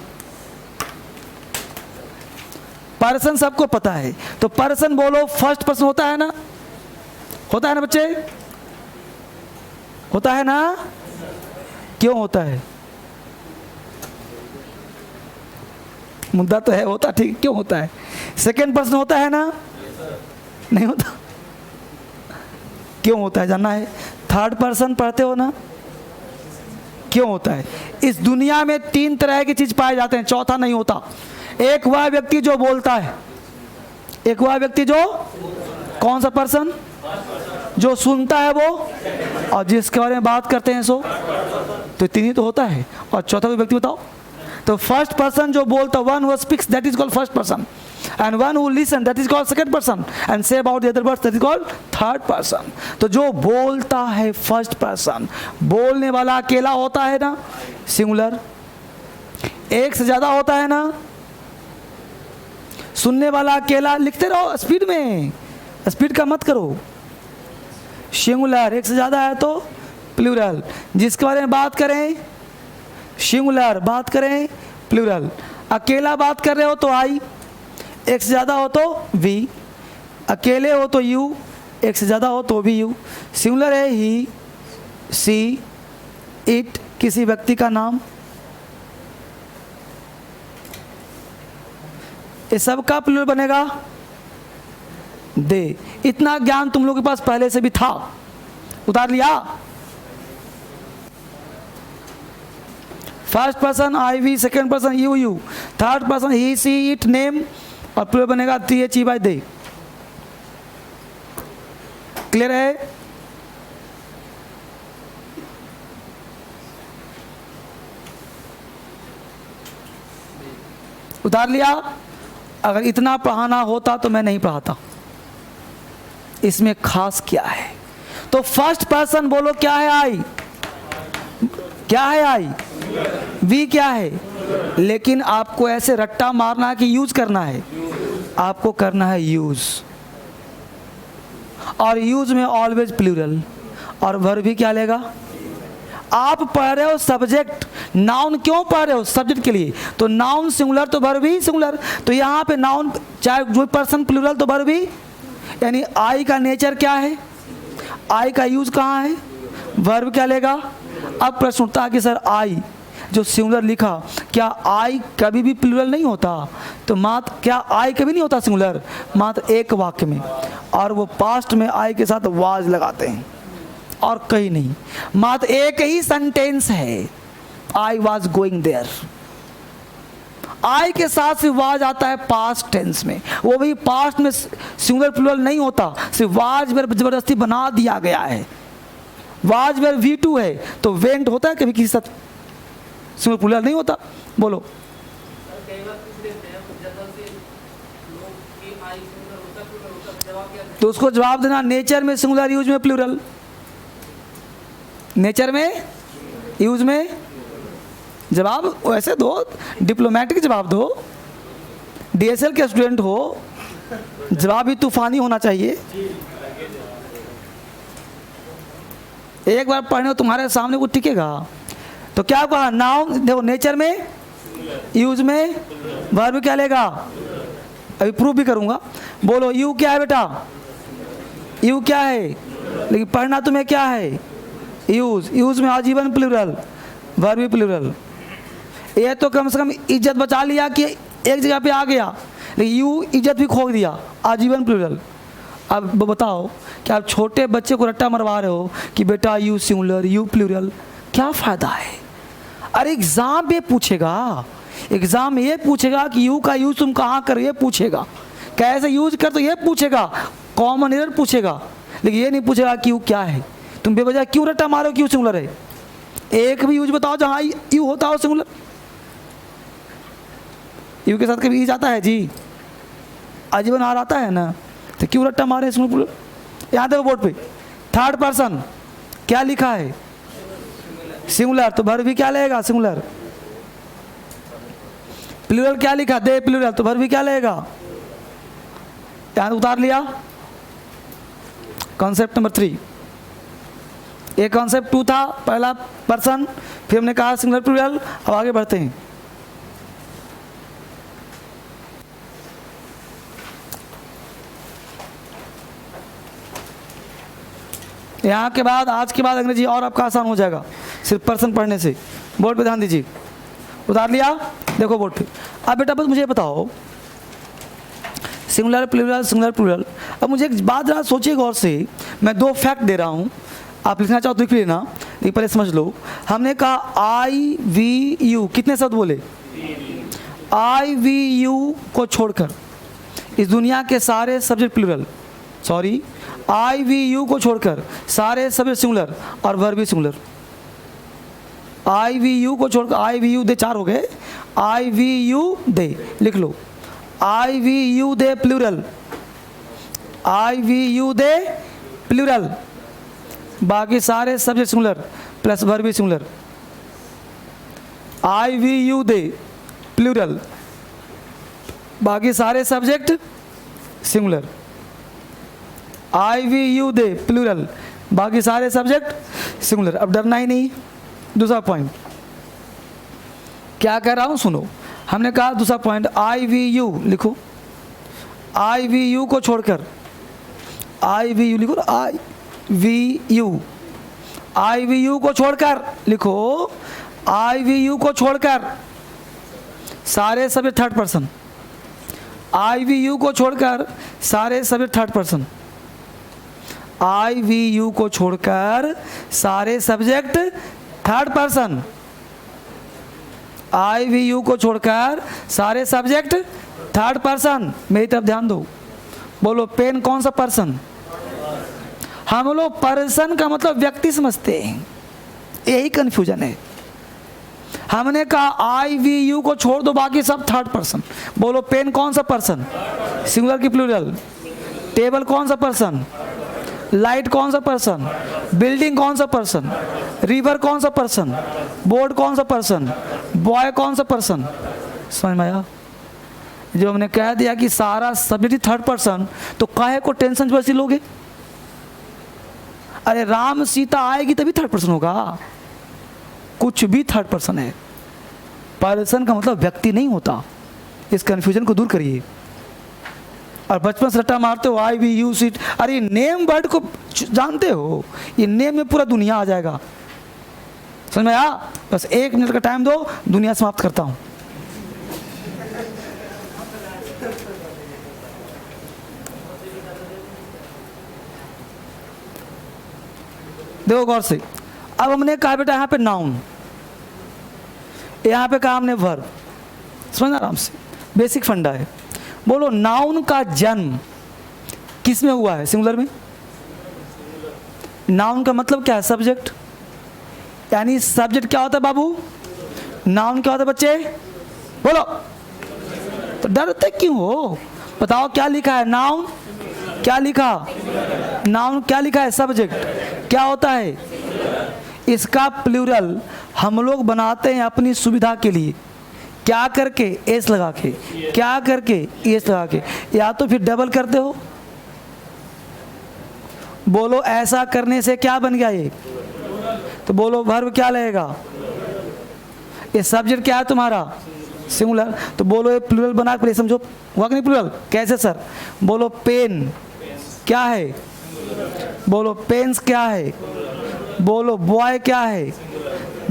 पर्सन सबको पता है। तो पर्सन बोलो, फर्स्ट पर्सन होता है ना? होता है ना बच्चे? होता है ना? क्यों होता है? मुद्दा तो है, होता, ठीक, क्यों होता है? सेकेंड पर्सन होता है ना? नहीं होता। क्यों होता है जानना है? थर्ड पर्सन पढ़ते हो ना? क्यों होता है? इस दुनिया में 3 तरह की चीज पाए जाते हैं, चौथा नहीं होता। एक वह व्यक्ति जो बोलता है, एक वह व्यक्ति जो, कौन सा पर्सन? जो सुनता है वो, और जिसके बारे में बात करते हैं सो। तो 3 ही तो होता है। और चौथा कोई व्यक्ति बताओ। तो फर्स्ट पर्सन जो बोलता, one who speaks, that is called first person, and one who listen, that is called second person, and say about the other words, that is called third person. तो जो बोलता है फर्स्ट पर्सन, बोलने वाला अकेला होता है ना, सिंगुलर। एक से ज्यादा होता है ना, सुनने वाला अकेला। लिखते रहो स्पीड में, स्पीड का मत करो। सिंगुलर, एक से ज्यादा है तो प्लूरल। जिसके बारे में बात करें सिंगुलर, बात करें प्लूरल। अकेला बात कर रहे हो तो आई, एक से ज़्यादा हो तो वी, अकेले हो तो यू, एक से ज़्यादा हो तो भी यू। सिंगुलर है ही, सी, इट, किसी व्यक्ति का नाम। ये सब का प्लूरल बनेगा दे। इतना ज्ञान तुम लोगों के पास पहले से भी था, उतार लिया। First person I we, second person you you, third person he she it name, और प्लूरल बनेगा THE बाय दे। क्लियर है? उतार लिया। अगर इतना पढ़ाना होता तो मैं नहीं पढ़ाता। इसमें खास क्या है? तो फर्स्ट पर्सन बोलो क्या है? आई। क्या है? आई। वी क्या है? लेकिन आपको ऐसे रट्टा मारना है कि यूज करना है, आपको करना है यूज। और यूज में ऑलवेज प्लूरल, और वर्ब भी क्या लेगा? आप पढ़ रहे हो सब्जेक्ट, नाउन क्यों पढ़ रहे हो? सब्जेक्ट के लिए। तो नाउन सिंगुलर तो वर्ब भी सिंगुलर। तो यहाँ पे नाउन चाहे जो पर्सन प्लूरल तो वर्ब भी, यानी आई का नेचर क्या है? आई का यूज कहाँ है? वर्ब क्या लेगा? अब प्रश्न उठता है कि सर आई जो सिंगुलर लिखा, क्या आई कभी भी प्लूरल नहीं होता? तो मात्र क्या आई कभी नहीं होता सिंगुलर? मात्र एक वाक्य में, और वो पास्ट में आई के साथ वाज लगाते हैं, और कहीं नहीं, मात्र एक ही सेंटेंस है, आई वॉज गोइंग देयर। आई के साथ सिर्फ वाज आता है पास्ट टेंस में, वो भी पास्ट में सिंगुलर प्लूरल नहीं होता, सिर्फ वाज में जबरदस्ती बना दिया गया है। वाज में V2 है तो वेंट होता है कभी किसी साथ, सिंगुलर प्लूरल नहीं होता। बोलो। तो उसको जवाब देना नेचर में सिंगुलर, यूज में प्लूरल। नेचर में, यूज में जवाब वैसे दो, डिप्लोमेटिक जवाब दो। DSL के स्टूडेंट हो, जवाब भी तूफानी होना चाहिए। एक बार पढ़ने तुम्हारे सामने कुछ टिकेगा। तो क्या कहा, नाउन देखो, नेचर में, यूज में, वर्ब क्या लेगा, अभी प्रूव भी करूंगा। बोलो यू क्या है बेटा, यू क्या है, लेकिन पढ़ना तुम्हें क्या है, यूज। यूज में आजीवन प्लूरल, वर्ब भी प्लूरल। ये तो कम से कम इज्जत बचा लिया कि एक जगह पे आ गया, लेकिन यू इज्जत भी खो दिया, आजीवन प्लूरल। अब बताओ कि आप छोटे बच्चे को रट्टा मरवा रहे हो कि बेटा यू सिंगुलर, यू प्लूरल, क्या फ़ायदा है? अरे एग्ज़ाम ये पूछेगा, एग्ज़ाम ये पूछेगा कि यू का यूज़ तुम कहाँ कर, ये पूछेगा। कैसे यूज कर, तो ये पूछेगा, कॉमन एरर पूछेगा, लेकिन ये नहीं पूछेगा कि यू क्या है। तुम बेवजह क्यों रट्टा मारो क्यों सिंगुलर है? एक भी यूज बताओ जहाँ यू होता हो सिंगुलर। यू के साथ कभी ई जाता है जी, आजीवन आर आता है ना, तो क्यों रट्टा मारे सिंगुलर? यहाँ देखो बोर्ड पे, थर्ड पर्सन क्या लिखा है, सिंगुलर, तो वर्ब भी क्या लेगा, सिंगुलर। प्लूरल क्या लिखा, दे प्लूरल, तो वर्ब भी क्या लेगा, यहाँ उतार लिया। कॉन्सेप्ट नंबर 3, ये कॉन्सेप्ट 2 था, पहला पर्सन, फिर हमने कहा सिंगुलर प्लूरल। अब आगे बढ़ते हैं। यहाँ के बाद, आज के बाद अंग्रेजी और आपका आसान हो जाएगा सिर्फ पर्सन पढ़ने से। बोर्ड पे ध्यान दीजिए, उतार लिया, देखो बोर्ड पे। अब बेटा बस मुझे बताओ, सिंगुलर प्लूरल, सिंगुलर प्लूरल। अब मुझे एक बात जरा सोचिए गौर से, मैं 2 फैक्ट दे रहा हूँ, आप लिखना चाहो तो लिख लेना, ये पहले समझ लो। हमने कहा IVU, कितने शब्द बोले, IVU को छोड़कर इस दुनिया के सारे सब्जेक्ट प्लूरल, सॉरी IVU को छोड़कर सारे सब्जेक्ट सिंगुलर और वर्ब भी सिंगुलर। IVU को छोड़कर, IVU दे 4 हो गए, IVU दे लिख लो, IVU they plural, IVU they plural, बाकी सारे सब्जेक्ट सिंगुलर प्लस वर्ब भी सिंगुलर। IVU दे प्लूरल, बाकी सारे subject singular. IVU they plural, बाकी सारे सब्जेक्ट सिंगुलर। अब डरना ही नहीं। दूसरा पॉइंट क्या कह रहा हूँ सुनो, हमने कहा दूसरा पॉइंट IVU लिखो, IVU को छोड़कर, IVU लिखो, IVU को छोड़कर लिखो, IVU को छोड़कर सारे सब्जेक्ट थर्ड पर्सन, IVU को छोड़कर सारे सब्जेक्ट थर्ड पर्सन, IVU को छोड़कर सारे सब्जेक्ट थर्ड पर्सन, IVU को छोड़कर सारे सब्जेक्ट थर्ड पर्सन। मेरी तरफ ध्यान दो, बोलो पेन कौन सा पर्सन? हम लोग पर्सन का मतलब व्यक्ति समझते हैं, यही कंफ्यूजन है। हमने कहा IVU को छोड़ दो, बाकी सब थर्ड पर्सन। बोलो पेन कौन सा पर्सन, सिंगुलर की प्लूरल? टेबल कौन सा पर्सन? लाइट कौन सा पर्सन? बिल्डिंग कौन सा पर्सन? रिवर कौन सा पर्सन? बोर्ड कौन सा पर्सन? बॉय कौन सा पर्सन? समझ में आया? जब हमने कह दिया कि सारा सब्जेक्ट थर्ड पर्सन, तो काहे को टेंशन जबरदस्ती लोगे? अरे राम सीता आएगी तभी थर्ड पर्सन होगा, कुछ भी थर्ड पर्सन है। पर्सन का मतलब व्यक्ति नहीं होता, इस कंफ्यूजन को दूर करिए। और बचपन से रट्टा मारते हो IVU सीट, अरे नेम वर्ड को जानते हो, ये नेम में पूरा दुनिया आ जाएगा। समझ में आया? बस 1 मिनट का टाइम दो, दुनिया समाप्त करता हूँ। देखो गौर से, अब हमने कहा बेटा यहाँ पे नाउन, यहाँ पे कहा हमने वर्ब, समझना आराम से, बेसिक फंडा है। बोलो नाउन का जन्म किस में हुआ है? सिंगुलर में। नाउन का मतलब क्या है? सब्जेक्ट। यानी सब्जेक्ट क्या होता है बाबू? नाउन क्या होता है बच्चे? बोलो। तो डरते क्यों हो? बताओ क्या लिखा है? नाउन क्या लिखा? नाउन क्या लिखा है? सब्जेक्ट क्या होता है? इसका प्लूरल हम लोग बनाते हैं अपनी सुविधा के लिए, क्या करके? एस लगा के। क्या करके? एस लगा के, या तो फिर डबल करते हो। बोलो ऐसा करने से क्या बन गया ये? तो बोलो वर्ब क्या लगेगा? ये सब्जेक्ट क्या है तुम्हारा? सिंगुलर। तो बोलो ये प्लूरल बना के समझो, हुआ कि नहीं प्लूरल? कैसे सर? बोलो पेन क्या है? बोलो पेन्स क्या है? बोलो बॉय क्या है?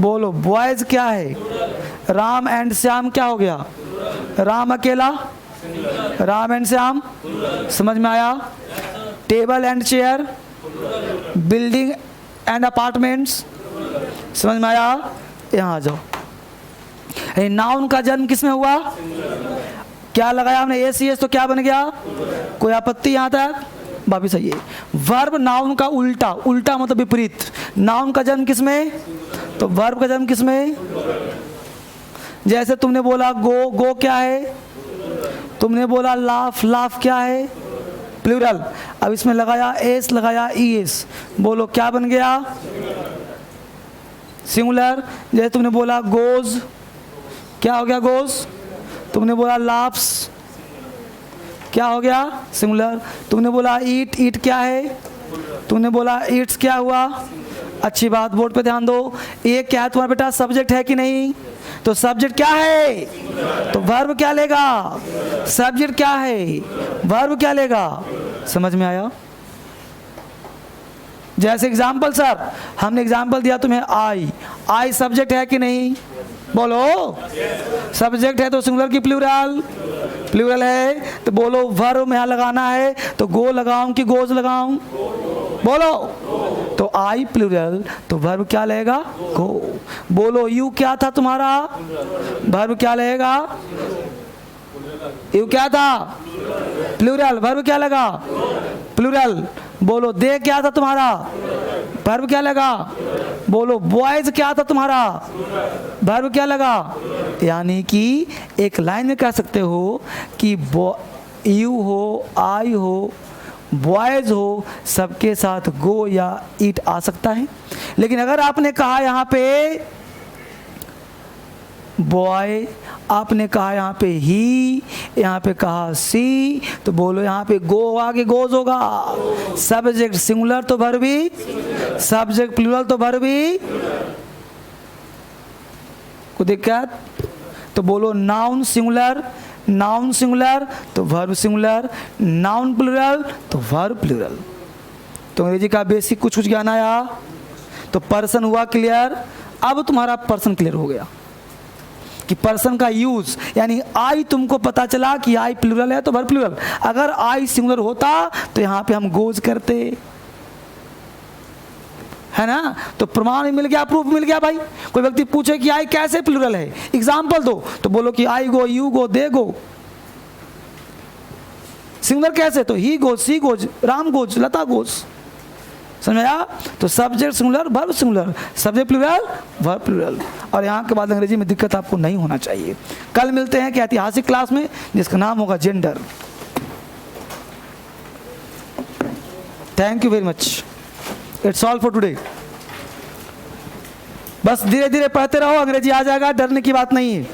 बोलो बॉयज क्या है? राम एंड श्याम क्या हो गया? राम अकेला, राम एंड श्याम, समझ में आया? Table and chair, building and apartments, समझ में आया? यहाँ आ जाओ। नाउन का जन्म किस में हुआ? क्या लगाया हमने? एस एस, तो क्या बन गया? कोई आपत्ति यहाँ तक? बाबी सही है। वर्ब नाउन का उल्टा, उल्टा मतलब विपरीत। नाउन का जन्म किस में? तो वर्ब का जन्म किस में? जैसे तुमने बोला गो, गो क्या है? तुमने बोला लाफ, लाफ क्या है? प्लूरल। अब इसमें लगाया एस, लगाया ई एस, बोलो क्या बन गया? सिंगुलर। जैसे तुमने बोला गोज, क्या हो गया? गोज। तुमने बोला लाफ्स, क्या हो गया? सिंगुलर। तुमने बोला ईट, ईट क्या है? तुमने बोला ईट्स, क्या हुआ? अच्छी बात, बोर्ड पे ध्यान दो। ये क्या है तुम्हारा बेटा? सब्जेक्ट है कि नहीं? तो सब्जेक्ट क्या है? तो वर्ब क्या लेगा? सब्जेक्ट क्या है? वर्ब क्या लेगा? समझ में आया? जैसे एग्जाम्पल सर, हमने एग्जाम्पल दिया तुम्हें आई, आई सब्जेक्ट है कि नहीं? बोलो सब्जेक्ट है तो सिंगुलर की प्लूरल? प्लूरल है। तो बोलो वर्ब में यहाँ लगाना है तो गो लगाऊं कि गोज लगाऊं? बोलो। तो आई प्लूरल, तो वर्ब क्या लगेगा? गो। बोलो यू क्या था तुम्हारा? वर्ब क्या लगेगा? यू क्या था? प्लूरल। वर्ब क्या लगा? प्लूरल। बोलो दे क्या था तुम्हारा? वर्ब क्या लगा? बोलो बॉयज क्या था तुम्हारा? वर्ब क्या लगा? यानी कि एक लाइन में कह सकते हो कि यू हो, आई हो, बॉयज हो, सबके साथ गो या ईट आ सकता है। लेकिन अगर आपने कहा यहाँ पे बॉय, आपने कहा यहाँ पे ही, यहाँ पे कहा सी, तो बोलो यहाँ पे गो आगे गोज होगा। सब्जेक्ट सिंगुलर तो वर्ब भी, सब्जेक्ट प्लूरल तो वर्ब भी। कोई दिक्कत? तो बोलो नाउन सिंगुलर, नाउन सिंगुलर तो वर्ब सिंगुलर, नाउन प्लूरल तो वर्ब प्लूरल। तो अंग्रेजी का बेसिक कुछ कुछ ज्ञान आया। तो पर्सन हुआ क्लियर। अब तुम्हारा पर्सन क्लियर हो गया कि पर्सन का यूज, यानी आई तुमको पता चला कि आई प्लूरल है तो वर्ब प्लूरल। अगर आई सिंगुलर होता तो यहाँ पे हम गोज करते, है ना? तो प्रमाण मिल गया, प्रूफ मिल गया भाई। कोई व्यक्ति पूछे कि आई कैसे प्लूरल है, एग्जाम्पल दो, तो बोलो कि आई गो, you go, they go. Singular कैसे? तो he goes, she goes, Ram goes, Lata goes. समझ में आया? तो subject singular, verb singular, subject plural, verb plural. और यहाँ के बाद अंग्रेजी में दिक्कत आपको नहीं होना चाहिए। कल मिलते हैं कि ऐतिहासिक क्लास में जिसका नाम होगा gender. Thank you very much. It's all for today. बस धीरे धीरे पढ़ते रहो, अंग्रेजी आ जाएगा, डरने की बात नहीं है।